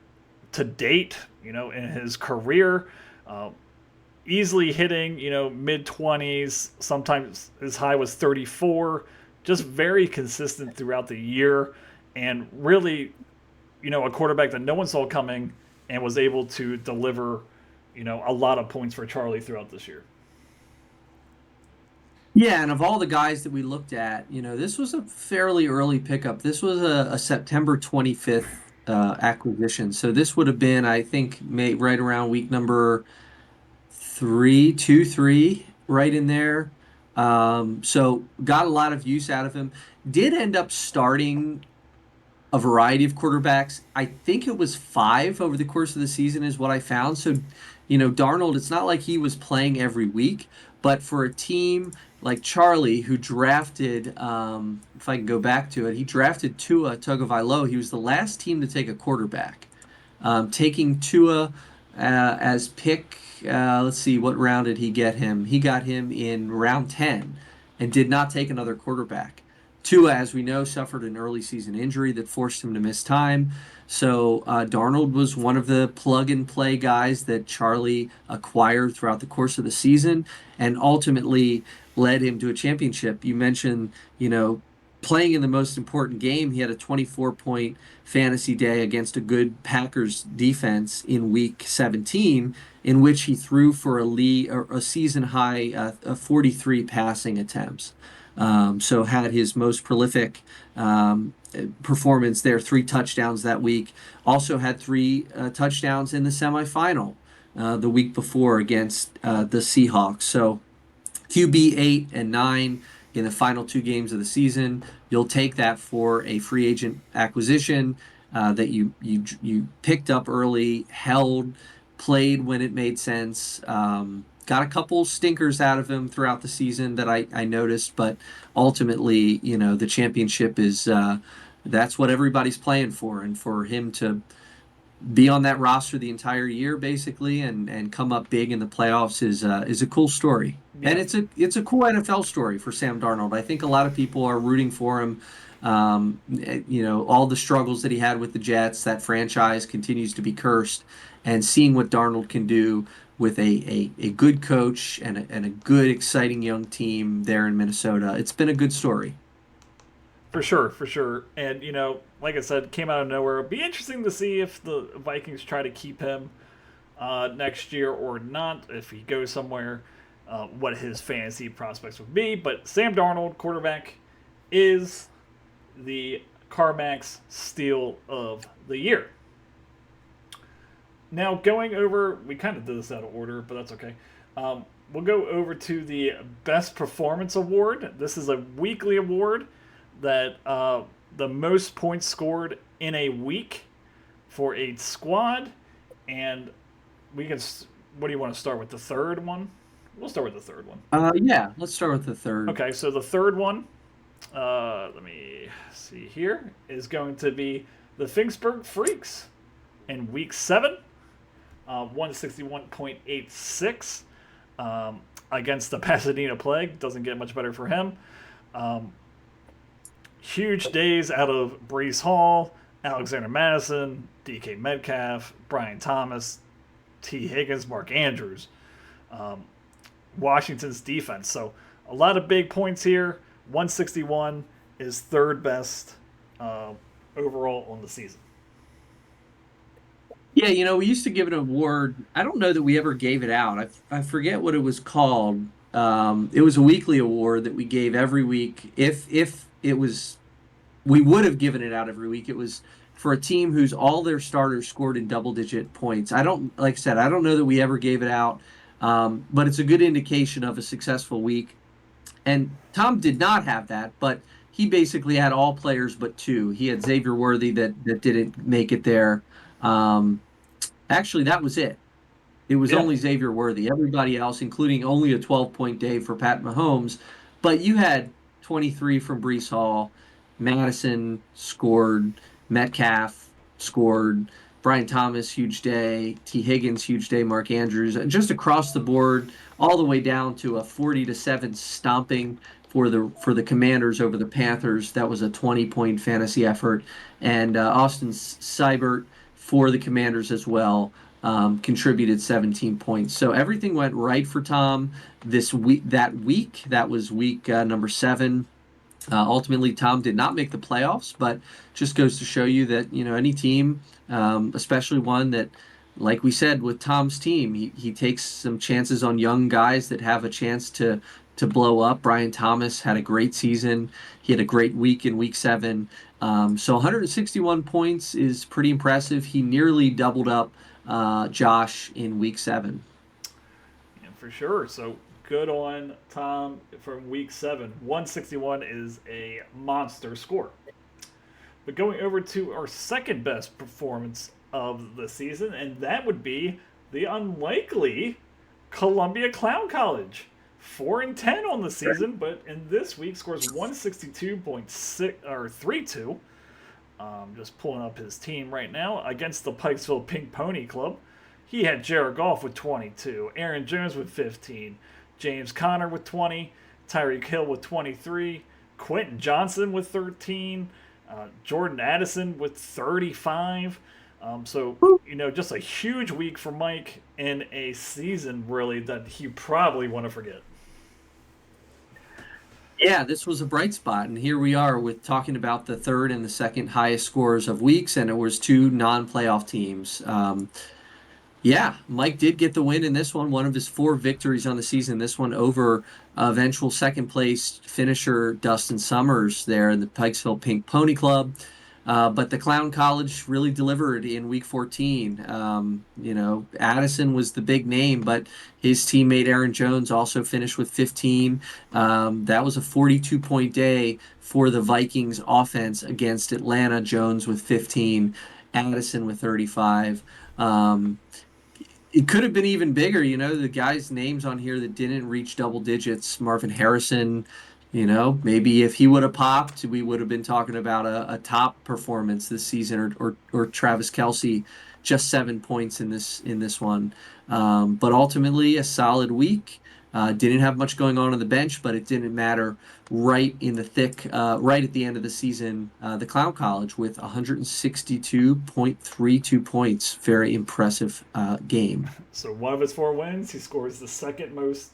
to date, in his career, easily hitting, mid-20s, sometimes as high was 34, just very consistent throughout the year, and really, a quarterback that no one saw coming and was able to deliver, a lot of points for Charlie throughout this year. Yeah, and of all the guys that we looked at, this was a fairly early pickup. This was a September 25th acquisition. So this would have been, I think, right around week number 3, right in there. So got a lot of use out of him. Did end up starting a variety of quarterbacks. I think it was 5 over the course of the season is what I found. So, Darnold, it's not like he was playing every week, but for a team like Charlie, who drafted, if I can go back to it, he drafted Tua Tagovailoa. He was the last team to take a quarterback. Taking Tua as pick, let's see, what round did he get him? He got him in round 10 and did not take another quarterback. Tua, as we know, suffered an early season injury that forced him to miss time. So Darnold was one of the plug-and-play guys that Charlie acquired throughout the course of the season and ultimately led him to a championship. You mentioned, playing in the most important game. He had a 24-point fantasy day against a good Packers defense in Week 17, in which he threw for a season-high 43 passing attempts. So had his most prolific performance there, 3 touchdowns that week. Also had 3 touchdowns in the semifinal the week before against the Seahawks. So QB 8 and 9 in the final 2 games of the season. You'll take that for a free agent acquisition that you picked up early, held, played when it made sense. Got got a couple stinkers out of him throughout the season that I noticed, but ultimately, the championship is that's what everybody's playing for, and for him to be on that roster the entire year basically and come up big in the playoffs is a cool story. And Yeah, it's a cool NFL story for Sam Darnold. I think a lot of people are rooting for him. All the struggles that he had with the Jets, that franchise continues to be cursed, and seeing what Darnold can do with a good coach and a good exciting young team there in Minnesota, it's been a good story. for sure, for sure. And like I said, came out of nowhere. It'll be interesting to see if the Vikings try to keep him next year or not. If he goes somewhere, what his fantasy prospects would be. But Sam Darnold, quarterback, is the CarMax Steal of the Year. Now, going over, we kind of did this out of order, but that's okay. We'll go over to the Best Performance Award. This is a weekly award that the most points scored in a week for a squad. And we can, what do you want to start with? The third one? We'll start with the third one. Yeah, let's start with the third. Okay, so the third one, let me see here, is going to be the Finksburg Freaks in week 7, 161.86 against the Pasadena Plague. Doesn't get much better for him. Huge days out of Brees Hall, Alexander Madison, DK Metcalf, Brian Thomas, T. Higgins, Mark Andrews. Washington's defense. So a lot of big points here. 161 is third best overall on the season. Yeah, we used to give an award. I don't know that we ever gave it out. I forget what it was called. It was a weekly award that we gave every week. If it was, we would have given it out every week. It was for a team whose all their starters scored in double-digit points. Like I said, I don't know that we ever gave it out. But it's a good indication of a successful week. And Tom did not have that, but he basically had all players but 2. He had Xavier Worthy that didn't make it there. Actually, that was it. It was only Xavier Worthy. Everybody else, including only a 12-point day for Pat Mahomes. But you had 23 from Brees Hall. Madison scored. Metcalf scored. Brian Thomas, huge day. T. Higgins, huge day. Mark Andrews, just across the board, all the way down to a 40-7 stomping for the Commanders over the Panthers. That was a 20-point fantasy effort, and Austin Seibert for the Commanders as well contributed 17 points. So everything went right for Tom this week. That was week number 7. Ultimately, Tom did not make the playoffs, but just goes to show you that any team, especially one that, like we said with Tom's team, he takes some chances on young guys that have a chance to blow up. Brian Thomas had a great season. He had a great week in week 7. So 161 points is pretty impressive. He nearly doubled up Josh in week 7. Yeah, for sure. So good on Tom from week 7. 161 is a monster score. But going over to our second best performance of the season, and that would be the unlikely Columbia Clown College. 4-10 on the season, but in this week scores 162.6 or 32. Just pulling up his team right now against the Pikesville Pink Pony Club. He had Jared Goff with 22, Aaron Jones with 15, James Conner with 20, Tyreek Hill with 23, Quentin Johnson with 13, Jordan Addison with 35. So, just a huge week for Mike in a season, really, that he probably want to forget. Yeah, this was a bright spot, and here we are with talking about the third and the second highest scores of weeks, and it was 2 non-playoff teams. Yeah, Mike did get the win in this one of his 4 victories on the season. This one over eventual second-place finisher Dustin Summers there in the Pikesville Pink Pony Club. But the Clown College really delivered in week 14. Addison was the big name, but his teammate Aaron Jones also finished with 15. That was a 42-point day for the Vikings offense against Atlanta. Jones with 15, Addison with 35. it could have been even bigger. The guys' names on here that didn't reach double digits, Marvin Harrison, maybe if he would have popped, we would have been talking about a top performance this season, or Travis Kelce, just 7 points in this one. But ultimately, a solid week. Didn't have much going on the bench, but it didn't matter. Right in the thick, right at the end of the season, the Clown College with 162.32 points. Very impressive game. So one of his 4 wins, he scores the second most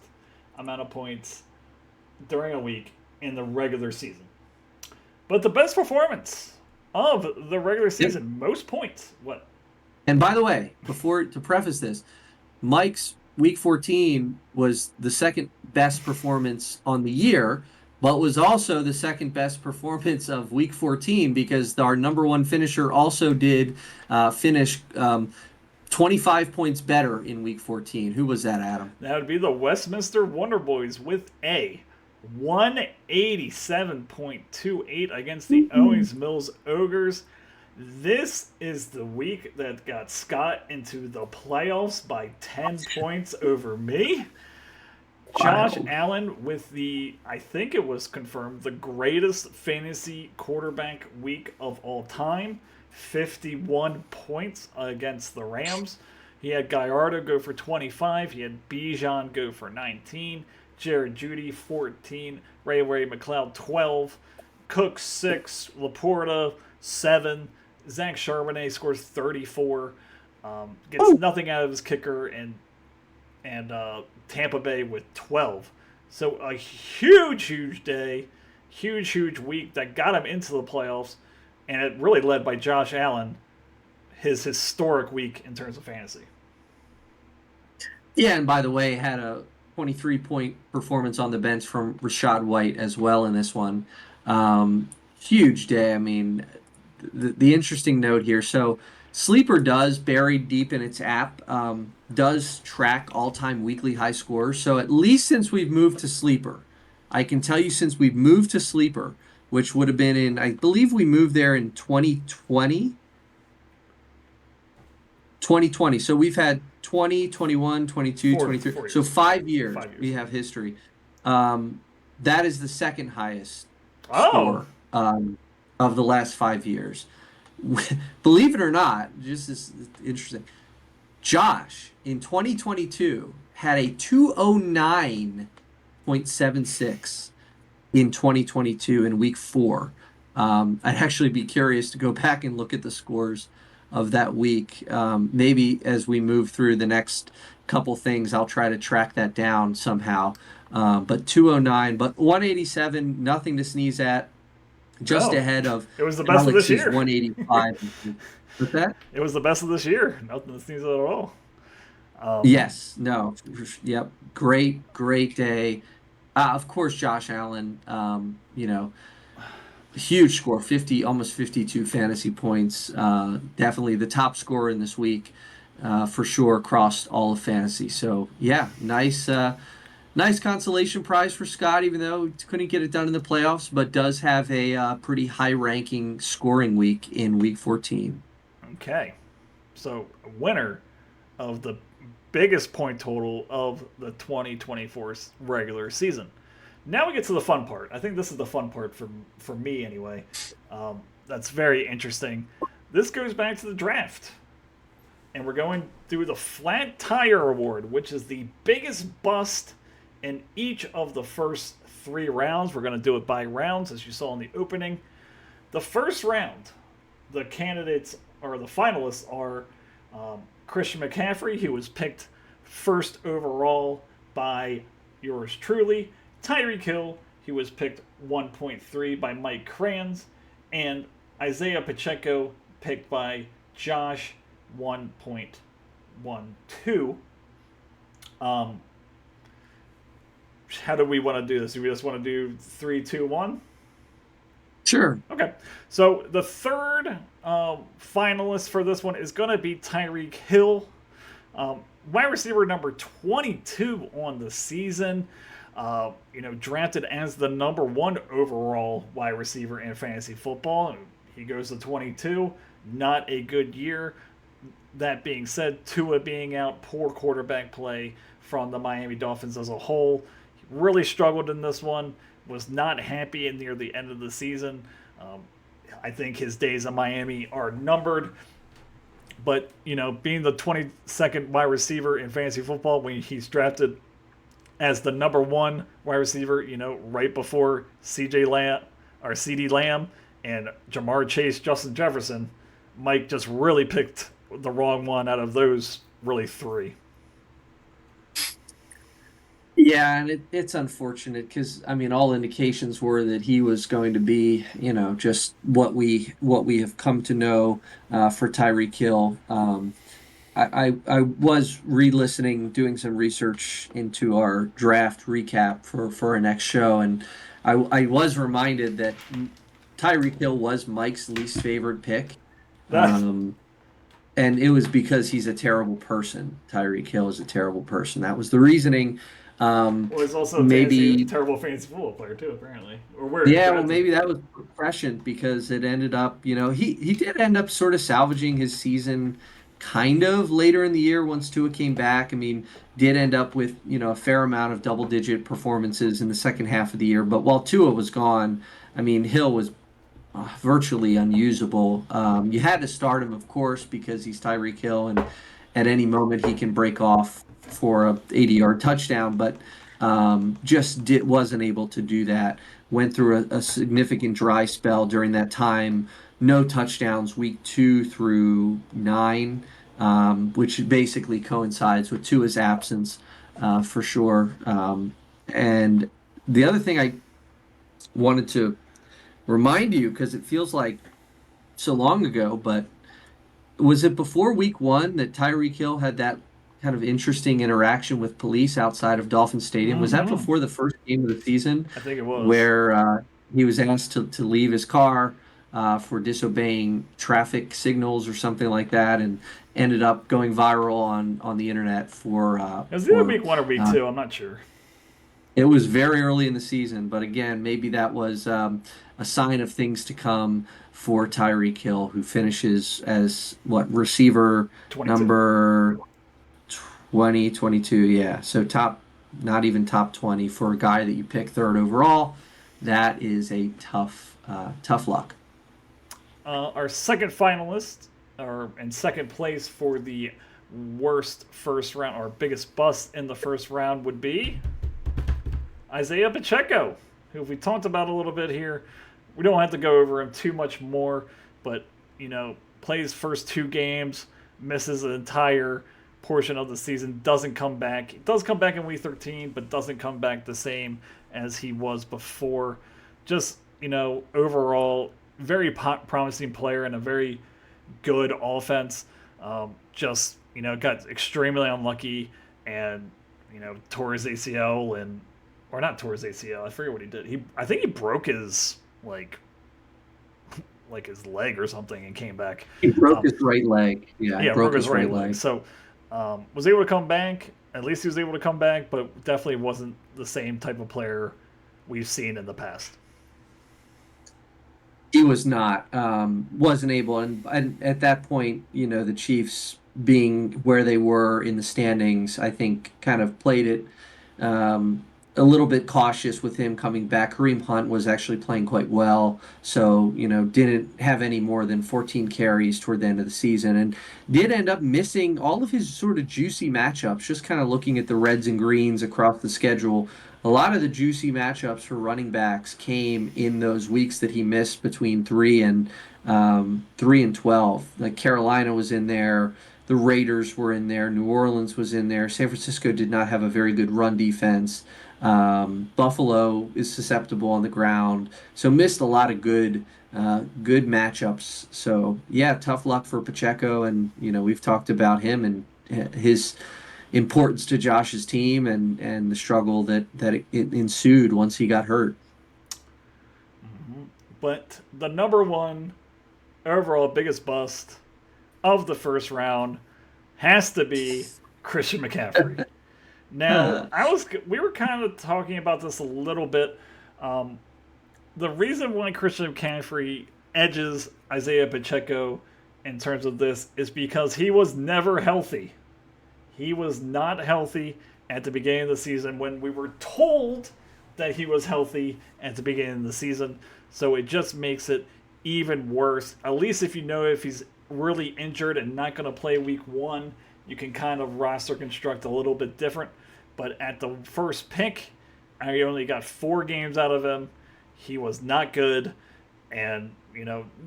amount of points during a week in the regular season. But the best performance of the regular season, yep. Most points. What? And by the way, to preface this, Mike's Week 14 was the second best performance on the year, but was also the second best performance of Week 14 because our number one finisher also did finish 25 points better in Week 14. Who was that, Adam? That would be the Westminster Wonder Boys with a 187.28 against the Owings Mills Ogres. This is the week that got Scott into the playoffs by 10 points over me. Josh Allen with I think it was confirmed, the greatest fantasy quarterback week of all time. 51 points against the Rams. He had Gallardo go for 25. He had Bijan go for 19. Jared Judy, 14. Ray McLeod, 12. Cook, 6. Laporta, 7. Zach Charbonnet scores 34. Gets nothing out of his kicker, and Tampa Bay with 12. So a huge day, huge week that got him into the playoffs, and it really led by Josh Allen, his historic week in terms of fantasy. Yeah, and by the way, had a 23-point performance on the bench from Rachaad White as well in this one. Huge day. I mean, the interesting note here. So Sleeper does, buried deep in its app, does track all-time weekly high scores. So at least since we've moved to Sleeper, I can tell you since we've moved to Sleeper, which would have been I believe we moved there in 2020. 2020. So we've had 20, 21, 22, 23. 4 so 5 years, 5 years we have history. That is the second highest score of the last 5 years. Believe it or not, just is interesting. Josh, in 2022, had a 209.76 in 2022 in week 4. I'd actually be curious to go back and look at the scores of that week. Maybe as we move through the next couple things, I'll try to track that down somehow. But 209, but 187, nothing to sneeze at. Just ahead of it was the best Alex's of this year. 185. What's that? It was the best of this year. Nothing to sneeze at all. Yes. No. Yep. Great day. Of course, Josh Allen. Huge score, 50, almost 52 fantasy points. Definitely the top scorer in this week, for sure, across all of fantasy. So yeah, nice consolation prize for Scott, even though he couldn't get it done in the playoffs, but does have a pretty high-ranking scoring week in Week 14. Okay. So, winner of the biggest point total of the 2024 regular season. Now we get to the fun part. I think this is the fun part for me, anyway. That's very interesting. This goes back to the draft. And we're going through the Flat Tire Award, which is the biggest bust in each of the first 3 rounds. We're going to do it by rounds, as you saw in the opening. The first round, the candidates or the finalists are Christian McCaffrey, who was picked first overall by yours truly. Tyreek Hill, he was picked 1.3 by Mike Kranz. And Isaiah Pacheco, picked by Josh, 1.12. How do we want to do this? Do we just want to do 3, 2, 1? Sure. Okay. So the third finalist for this one is going to be Tyreek Hill, wide receiver number 22 on the season. Drafted as the number 1 overall wide receiver in fantasy football. He goes to 22. Not a good year. That being said, Tua being out, poor quarterback play from the Miami Dolphins as a whole. Really struggled in this one. Was not happy near the end of the season. Um, I think his days in Miami are numbered. But, being the 22nd wide receiver in fantasy football when he's drafted as the number one wide receiver, right before CJ Lamb or CD Lamb and Jamar Chase, Justin Jefferson, Mike just really picked the wrong one out of those really three. Yeah, and it's unfortunate because all indications were that he was going to be, just what we have come to know for Tyreek Hill. I was re-listening, doing some research into our draft recap for our next show, and I was reminded that Tyreek Hill was Mike's least favorite pick. Um, and it was because he's a terrible person. Tyreek Hill is a terrible person. That was the reasoning. Well, he's also a terrible fantasy football player too, apparently. Or where? Yeah, well, maybe that was prescient because it ended up, he did end up sort of salvaging his season kind of later in the year once Tua came back. Did end up with, a fair amount of double-digit performances in the second half of the year. But while Tua was gone, Hill was virtually unusable. You had to start him, of course, because he's Tyreek Hill, and at any moment he can break off for a 80-yard touchdown, but wasn't able to do that. Went through a significant dry spell during that time. No touchdowns week 2 through 9, which basically coincides with Tua's absence for sure. And the other thing I wanted to remind you, because it feels like so long ago, but was it before week 1 that Tyreek Hill had that kind of interesting interaction with police outside of Dolphin Stadium? Mm-hmm. Was that before the first game of the season? I think it was. Where he was asked to leave his car for disobeying traffic signals or something like that, and ended up going viral on the internet for... it was either week 1 or week 2, I'm not sure. It was very early in the season, but again, maybe that was a sign of things to come for Tyreek Hill, who finishes as, receiver 22. Number 20, 22, yeah. So not even top 20 for a guy that you pick third overall. That is a tough luck. Our second finalist, or in second place for the worst first round, or biggest bust in the first round, would be Isaiah Pacheco, who we talked about a little bit here. We don't have to go over him too much more, but, plays first 2 games, misses an entire portion of the season, doesn't come back. He does come back in week 13, but doesn't come back the same as he was before. Just, overall, very promising player and a very good offense. Just, got extremely unlucky and, tore his ACL or not tore his ACL. I forget what he did. I think he broke his, like his leg or something and came back. He broke his right leg. Yeah, he broke his right leg. So, was able to come back. At least he was able to come back, but definitely wasn't the same type of player we've seen in the past. He was not. Wasn't able. And at that point, the Chiefs being where they were in the standings, I think kind of played it a little bit cautious with him coming back. Kareem Hunt was actually playing quite well, so didn't have any more than 14 carries toward the end of the season, and did end up missing all of his sort of juicy matchups. Just kind of looking at the Reds and Greens across the schedule, a lot of the juicy matchups for running backs came in those weeks that he missed between 3 and 12. Like Carolina was in there. The Raiders were in there. New Orleans was in there. San Francisco did not have a very good run defense. Buffalo is susceptible on the ground, so missed a lot of good matchups. So yeah, tough luck for Pacheco, and we've talked about him and his importance to Josh's team and the struggle that it ensued once he got hurt. Mm-hmm. But the number one overall biggest bust of the first round has to be Christian McCaffrey. Now, we were kind of talking about this a little bit. The reason why Christian McCaffrey edges Isaiah Pacheco in terms of this is because he was never healthy. He was not healthy at the beginning of the season when we were told that he was healthy at the beginning of the season. So it just makes it even worse. At least if you know if he's really injured and not going to play week 1, you can kind of roster construct a little bit different. But at the first pick, I only got 4 games out of him. He was not good, and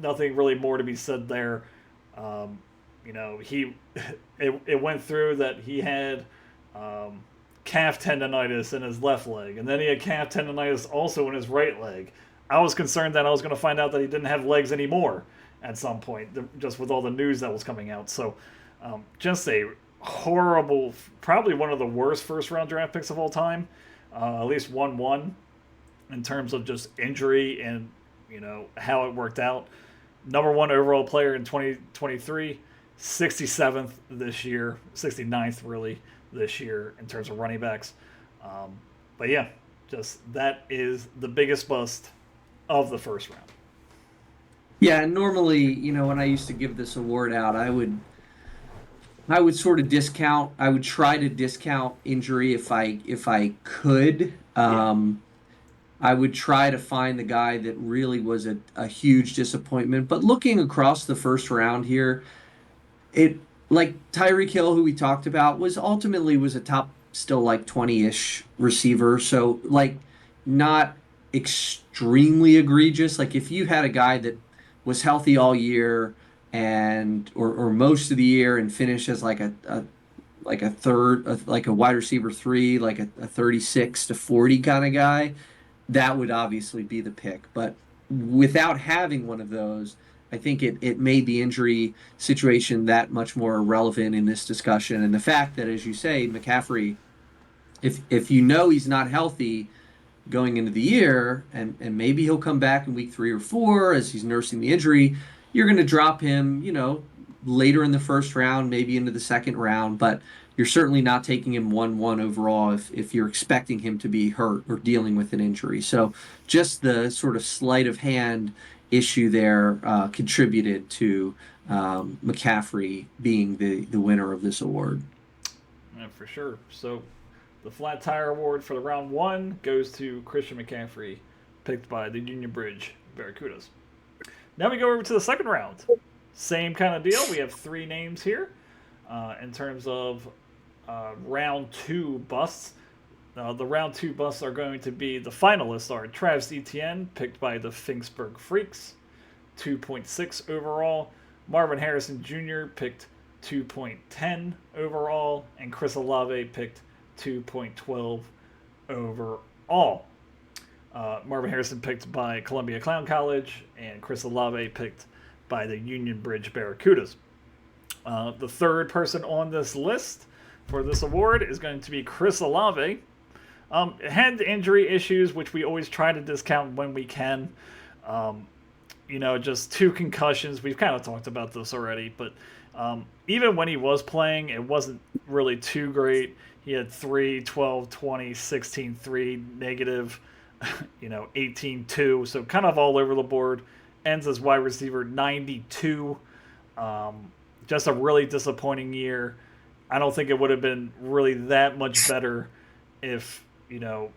nothing really more to be said there. He it went through that he had calf tendonitis in his left leg, and then he had calf tendonitis also in his right leg. I was concerned that I was going to find out that he didn't have legs anymore at some point, just with all the news that was coming out. So just a horrible, probably one of the worst first-round draft picks of all time, at least 1-1 in terms of just injury and how it worked out. Number 1 overall player in 2023, 67th this year, 69th really this year in terms of running backs. But yeah, just that is the biggest bust of the first round. Yeah, and normally, when I used to give this award out, I would sort of discount. I would try to discount injury if I could. I would try to find the guy that really was a huge disappointment. But looking across the first round here, it like Tyreek Hill, who we talked about, was a top still like 20-ish receiver. So like not extremely egregious. Like if you had a guy that was healthy all year and or most of the year and finished as like a third, like a wide receiver 3, like a 36 to 40 kind of guy, that would obviously be the pick. But without having one of those, I think it made the injury situation that much more relevant in this discussion. And the fact that, as you say, McCaffrey, if he's not healthy going into the year, and maybe he'll come back in week 3 or 4 as he's nursing the injury, you're going to drop him, later in the first round, maybe into the second round, but you're certainly not taking him 1-1 overall if you're expecting him to be hurt or dealing with an injury. So just the sort of sleight of hand issue there contributed to McCaffrey being the winner of this award. Yeah, for sure. So the Flat Tire Award for the round 1 goes to Christian McCaffrey, picked by the Union Bridge Barracudas. Now we go over to the second round. Same kind of deal. We have 3 names here in terms of round 2 busts. The round 2 busts are going to be, the finalists are Travis Etienne, picked by the Finksburg Freaks, 2.6 overall. Marvin Harrison Jr. picked 2.10 overall. And Chris Olave picked 2.12 overall. Marvin Harrison picked by Columbia Clown College, and Chris Olave picked by the Union Bridge Barracudas. The third person on this list for this award is going to be Chris Olave. Had injury issues, which we always try to discount when we can. Just 2 concussions. We've kind of talked about this already, but even when he was playing, it wasn't really too great. He had 3, 12, 20, 16, 3, negative, 18, 2. So kind of all over the board. Ends as wide receiver 92. Just a really disappointing year. I don't think it would have been really that much better if,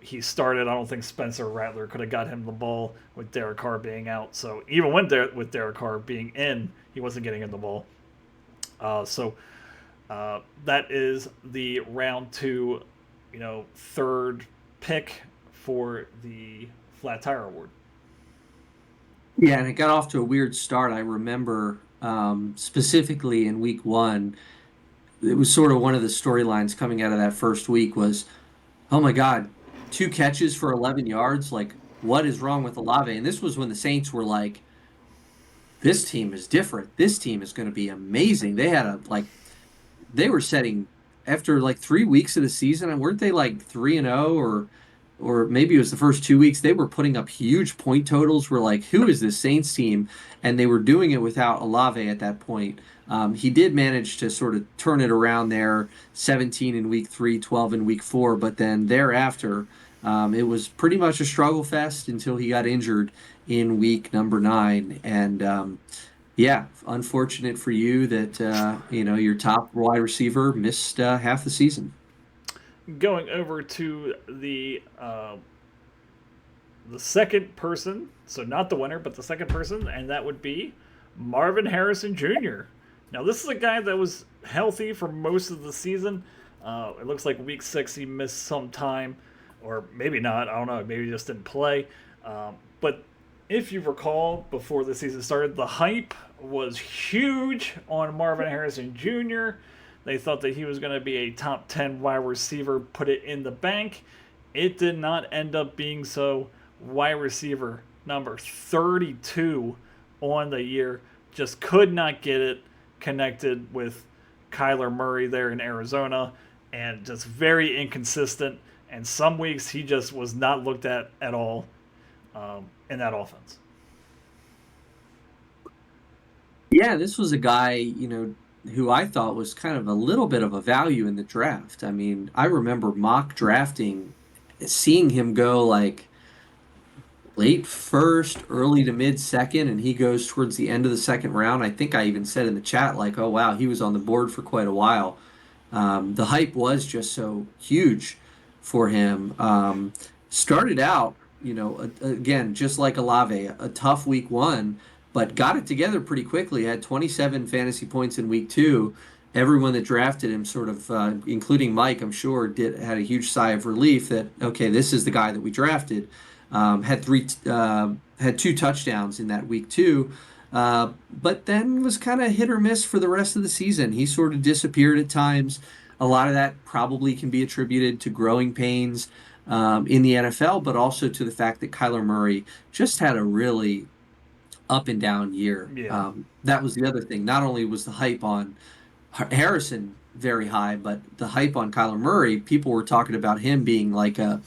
he started. I don't think Spencer Rattler could have got him the ball with Derek Carr being out. So even with Derek Carr being in, he wasn't getting him the ball. So that is the round 2, third pick for the Flat Tire Award. Yeah, and it got off to a weird start. I remember specifically in week 1, it was sort of one of the storylines coming out of that first week was, oh my God, 2 catches for 11 yards. Like, what is wrong with Olave? And this was when the Saints were like, this team is different. This team is going to be amazing. They were setting, after like 3 weeks of the season, and weren't they like 3-0 or maybe it was the first 2 weeks, they were putting up huge point totals. We're like, who is this Saints team? And they were doing it without Olave at that point. He did manage to sort of turn it around there, 17 in week 3, 12 in week 4. But then thereafter, it was pretty much a struggle fest until he got injured in week number 9. And Yeah, unfortunate for you that your top wide receiver missed half the season. Going over to the second person, so not the winner, but the second person, and that would be Marvin Harrison Jr. Now, this is a guy that was healthy for most of the season. It looks like week 6 he missed some time, or maybe not. I don't know. Maybe he just didn't play. But if you recall, before the season started, the hype was huge on Marvin Harrison Jr. They thought that he was going to be a top 10 wide receiver, put it in the bank. It did not end up being so. Wide receiver number 32 on the year, just could not get it connected with Kyler Murray there in Arizona, and just very inconsistent. And some weeks he just was not looked at all in that offense. Yeah, this was a guy, who I thought was kind of a little bit of a value in the draft. I mean, I remember mock drafting, seeing him go like late first, early to mid second, and he goes towards the end of the second round. I think I even said in the chat, like, oh, wow, he was on the board for quite a while. The hype was just so huge for him. Started out, again, just like Olave, a tough week 1, but got it together pretty quickly. Had 27 fantasy points in week 2. Everyone that drafted him, sort of, including Mike, I'm sure, had a huge sigh of relief that, okay, this is the guy that we drafted. Had 2 touchdowns in that week 2. But then was kind of hit or miss for the rest of the season. He sort of disappeared at times. A lot of that probably can be attributed to growing pains in the NFL, but also to the fact that Kyler Murray just had a really up and down year. Yeah. That was the other thing. Not only was the hype on Harrison very high, but the hype on Kyler Murray, people were talking about him being like an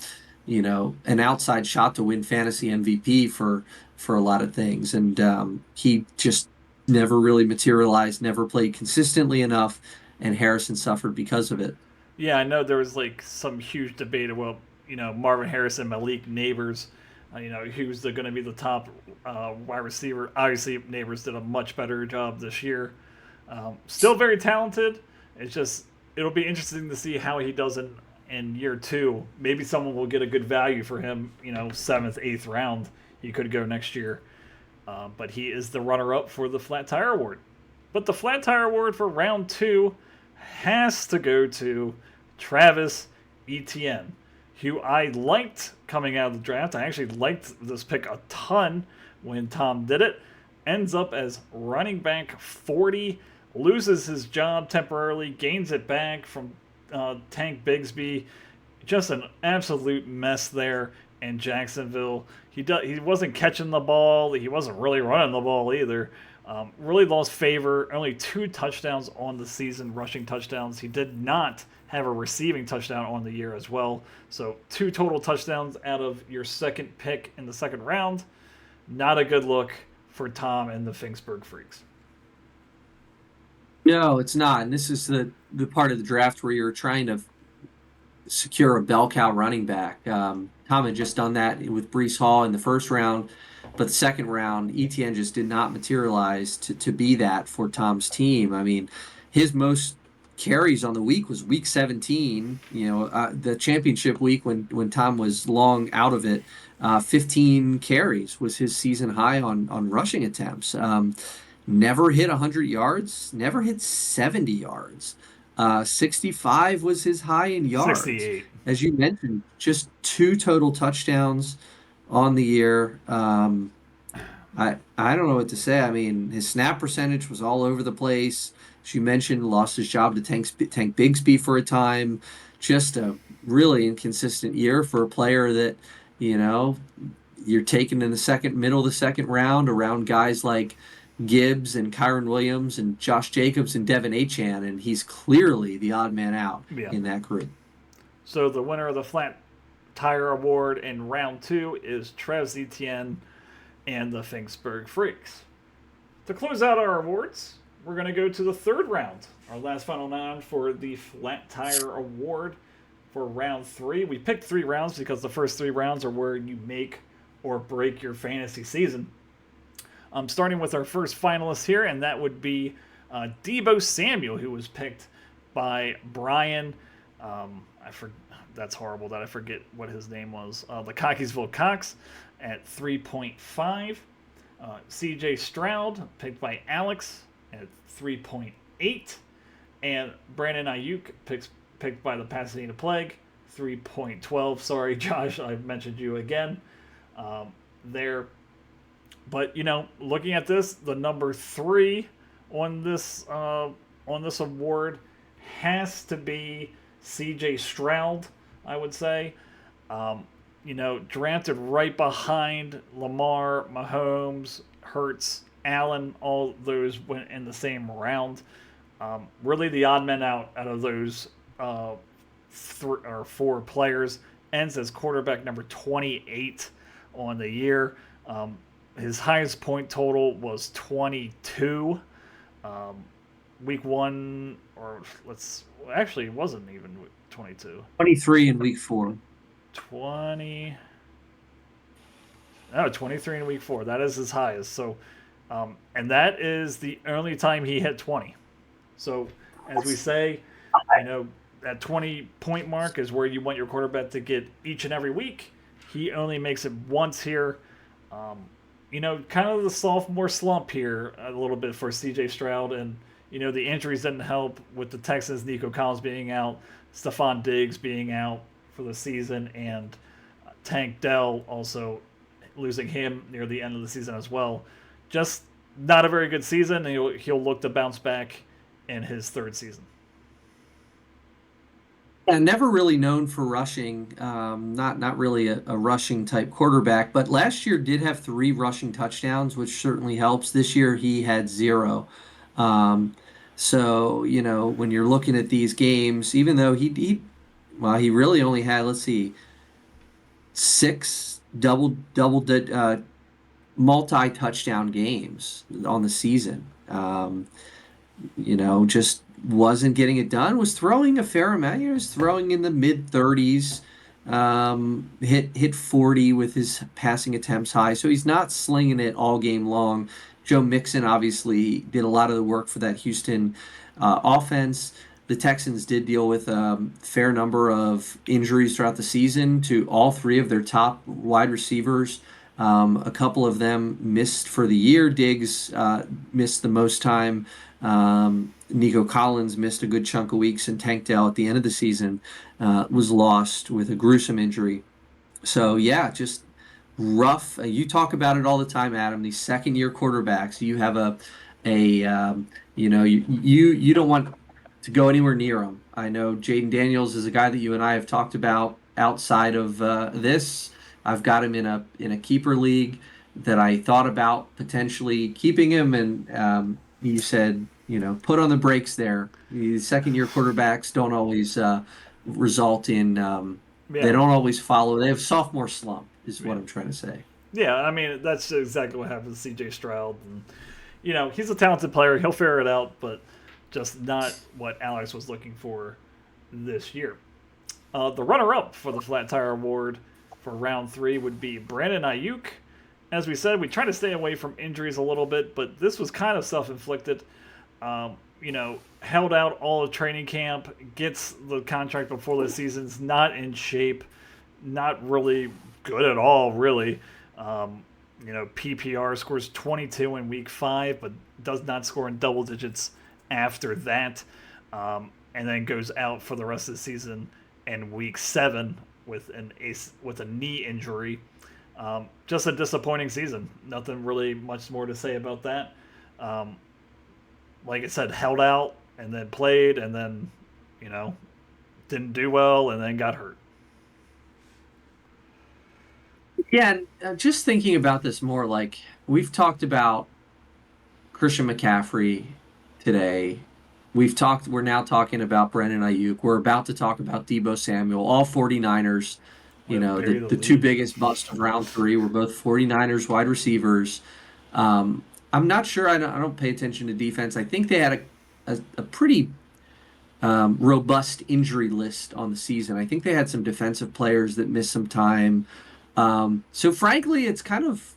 outside shot to win fantasy MVP for a lot of things, and he just never really materialized, never played consistently enough, and Harrison suffered because of it. Yeah, I know there was like some huge debate about Marvin Harrison, Malik Neighbors, who's going to be the top wide receiver. Obviously, Neighbors did a much better job this year. Still very talented. It'll be interesting to see how he does in year 2. Maybe someone will get a good value for him. 7th, 8th round, he could go next year. But he is the runner-up for the Flat Tire Award. But the Flat Tire Award for round 2 has to go to Travis Etienne, who I liked coming out of the draft. I actually liked this pick a ton when Tom did it. Ends up as running back 40, loses his job temporarily, gains it back from Tank Bigsby. Just an absolute mess there in Jacksonville. He wasn't catching the ball. He wasn't really running the ball either. Really lost favor. Only 2 touchdowns on the season, rushing touchdowns. He did not have a receiving touchdown on the year as well. So 2 total touchdowns out of your second pick in the second round. Not a good look for Tom and the Finksburg Freaks. No, it's not. And this is the part of the draft where you're trying to secure a bell cow running back. Tom had just done that with Breece Hall in the first round, but the second round, Etienne just did not materialize to be that for Tom's team. I mean, his most carries on the week was week 17, the championship week when Tom was long out of it. 15 carries was his season high on rushing attempts. Never hit 100 yards, never hit 70 yards. 65 was his high in yards. 68. As you mentioned, just 2 total touchdowns on the year. I don't know what to say. I mean, his snap percentage was all over the place. As you mentioned, lost his job to Tank Bigsby for a time. Just a really inconsistent year for a player that, you're taking in the middle of the second round around guys like Gibbs and Kyron Williams and Josh Jacobs and Devin Achane, and he's clearly the odd man out in that group. So the winner of the Flat Tire Award in round 2 is Travis Etienne and the Finksburg Freaks. To close out our awards, we're going to go to the third round, our last final round for the Flat Tire Award for round 3. We picked 3 rounds because the first 3 rounds are where you make or break your fantasy season. Starting with our first finalist here, and that would be Debo Samuel, who was picked by Brian. That's horrible that I forget what his name was. The Cockeysville Cox at 3.5. CJ Stroud, picked by Alex, at 3.8. And Brandon Ayuk, picked by the Pasadena Plague, 3.12. Sorry, Josh, I mentioned you again there. But, looking at this, the number 3 on this award has to be CJ Stroud, I would say. Drafted right behind Lamar, Mahomes, Hurts, Allen. All those went in the same round. Really, the odd man out of those 4 players ends as quarterback number 28 on the year. His highest point total was 22. Week 1, it wasn't even 22. 23 in week 4. 23 in week 4. That is his highest. So, and that is the only time he hit 20. So, as we say, that 20-point mark is where you want your quarterback to get each and every week. He only makes it once here. Kind of the sophomore slump here a little bit for C.J. Stroud. And, the injuries didn't help with the Texans, Nico Collins being out, Stephon Diggs being out for the season, and Tank Dell also losing him near the end of the season as well. Just not a very good season, and he'll look to bounce back in his 3rd season. Yeah, never really known for rushing, not really a rushing type quarterback, but last year did have 3 rushing touchdowns, which certainly helps. This year he had 0. So, when you're looking at these games, even though he really only had, 6 multi-touchdown games on the season. Just wasn't getting it done. Was throwing a fair amount. He was throwing in the mid-30s. Hit 40 with his passing attempts high. So he's not slinging it all game long. Joe Mixon obviously did a lot of the work for that Houston offense. The Texans did deal with a fair number of injuries throughout the season to all 3 of their top wide receivers. A couple of them missed for the year. Diggs missed the most time. Nico Collins missed a good chunk of weeks, and Tank Dell at the end of the season was lost with a gruesome injury. So, yeah, just rough. You talk about it all the time, Adam. These second-year quarterbacks, you have you don't want to go anywhere near them. I know Jaden Daniels is a guy that you and I have talked about outside of this. I've got him in a keeper league that I thought about potentially keeping him, and you said, put on the brakes there. The second-year quarterbacks don't always result in they don't always follow. They have sophomore slump is what I'm trying to say. Yeah, I mean, that's exactly what happened to C.J. Stroud. And, he's a talented player. He'll figure it out, but just not what Alex was looking for this year. The runner-up for the Flat Tire Award for round 3 would be Brandon Ayuk. As we said, we try to stay away from injuries a little bit, but this was kind of self-inflicted. Held out all of training camp, gets the contract before the season's not in shape, not really good at all, really. PPR scores 22 in week 5, but does not score in double digits after that, and then goes out for the rest of the season in week 7 with a knee injury. Just a disappointing season. Nothing really much more to say about that. Like I said, held out and then played and then, didn't do well and then got hurt. Yeah, and just thinking about this more, like we've talked about Christian McCaffrey today. We're now talking about Brandon Ayuk. We're about to talk about Debo Samuel, all 49ers. The 2 biggest busts of round 3 were both 49ers wide receivers. I'm not sure. I don't pay attention to defense. I think they had a pretty robust injury list on the season. I think they had some defensive players that missed some time. So frankly, it's kind of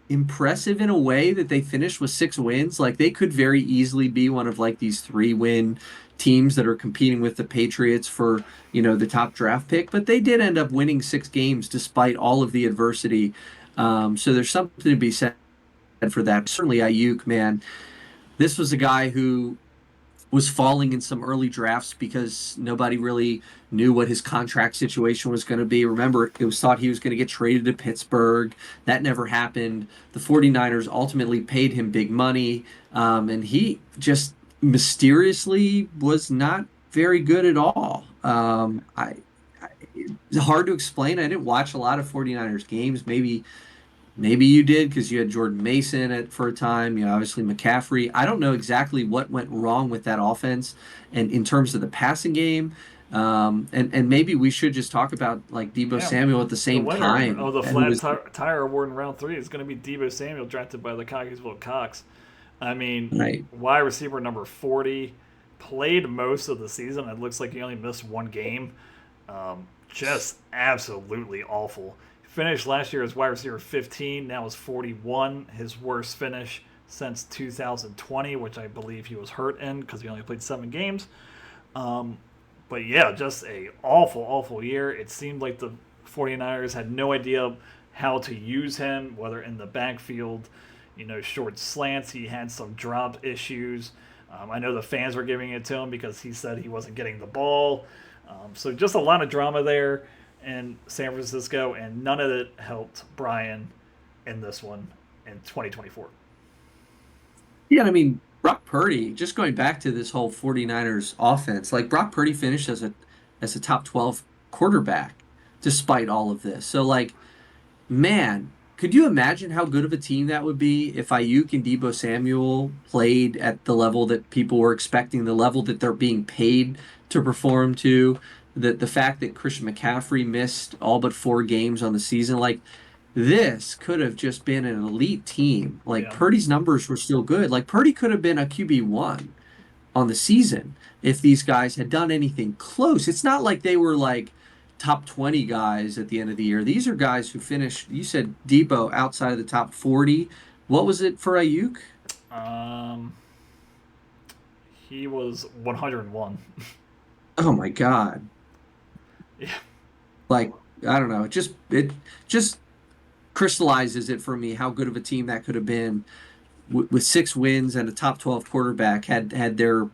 impressive in a way that they finished with 6 wins. Like they could very easily be one of like these 3-win teams that are competing with the Patriots for, the top draft pick, but they did end up winning 6 games despite all of the adversity. So there's something to be said for that. Certainly Ayuk, man, this was a guy who was falling in some early drafts because nobody really knew what his contract situation was going to be. Remember, it was thought he was going to get traded to Pittsburgh. That never happened. The 49ers ultimately paid him big money, and he just mysteriously was not very good at all. It's hard to explain. I didn't watch a lot of 49ers games. Maybe you did because you had Jordan Mason for a time. Obviously McCaffrey. I don't know exactly what went wrong with that offense, and in terms of the passing game. And maybe we should just talk about like Deebo Samuel at the same winner time. of the flat tire award in round 3 is going to be Deebo Samuel, drafted by the Cockeysville Cox. I mean, right. Wide receiver number 40, played most of the season. It looks like he only missed 1 game. Just absolutely awful. Finished last year as wide receiver 15, now is 41, his worst finish since 2020, which I believe he was hurt in because he only played 7 games. But yeah, just a awful, awful year. It seemed like the 49ers had no idea how to use him, whether in the backfield, short slants. He had some drop issues. I know the fans were giving it to him because he said he wasn't getting the ball. So just a lot of drama there in San Francisco, and none of it helped Brian in this one in 2024. Yeah, I mean, Brock Purdy, just going back to this whole 49ers offense, like Brock Purdy finished as a top 12 quarterback despite all of this. So like, man, could you imagine how good of a team that would be if Ayuk and Deebo Samuel played at the level that people were expecting, the level that they're being paid to perform to? The fact that Christian McCaffrey missed all but 4 games on the season, like this could have just been an elite team. Like Purdy's numbers were still good. Like Purdy could have been a QB1 on the season if these guys had done anything close. It's not like they were like top 20 guys at the end of the year. These are guys who finished, you said Debo outside of the top 40. What was it for Ayuk? He was 101. Oh my God. Yeah. Like, I don't know. It just crystallizes it for me how good of a team that could have been with 6 wins and a top 12 quarterback had their,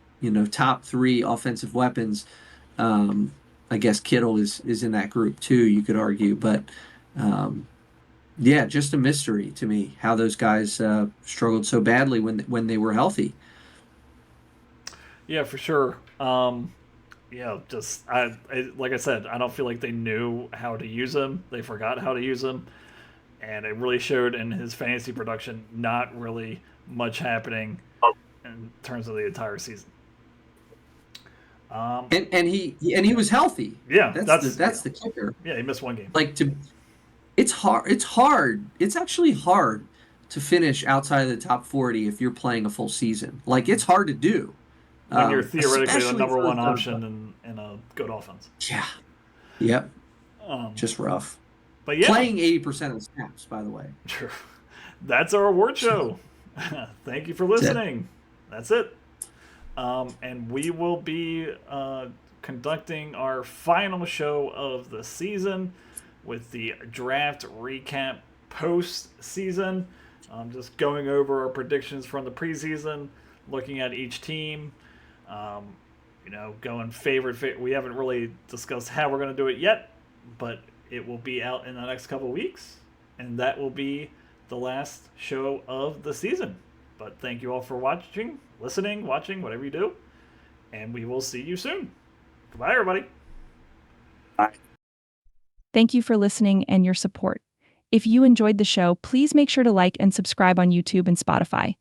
top 3 offensive weapons. I guess Kittle is in that group too, you could argue, but yeah, just a mystery to me how those guys struggled so badly when they were healthy. Yeah, for sure. Just like I said, I don't feel like they knew how to use him. They forgot how to use him, and it really showed in his fantasy production. Not really much happening in terms of the entire season. And he was healthy. Yeah, that's the kicker. Yeah, he missed 1 game. Like it's hard. It's hard. It's actually hard to finish outside of the top 40 if you're playing a full season. Like it's hard to do. When you're theoretically the number 1 option in a good offense. Yeah. Yep. Just rough. But yeah. Playing 80% of the snaps, by the way. Sure. That's our award show. Thank you for listening. That's it. And we will be conducting our final show of the season with the draft recap post-season. Just going over our predictions from the preseason, looking at each team. Going favorite. We haven't really discussed how we're going to do it yet, but it will be out in the next couple of weeks, and that will be the last show of the season. But thank you all for watching, listening, watching, whatever you do, and we will see you soon. Goodbye, everybody. Bye. Thank you for listening and your support. If you enjoyed the show, please make sure to like and subscribe on YouTube and Spotify.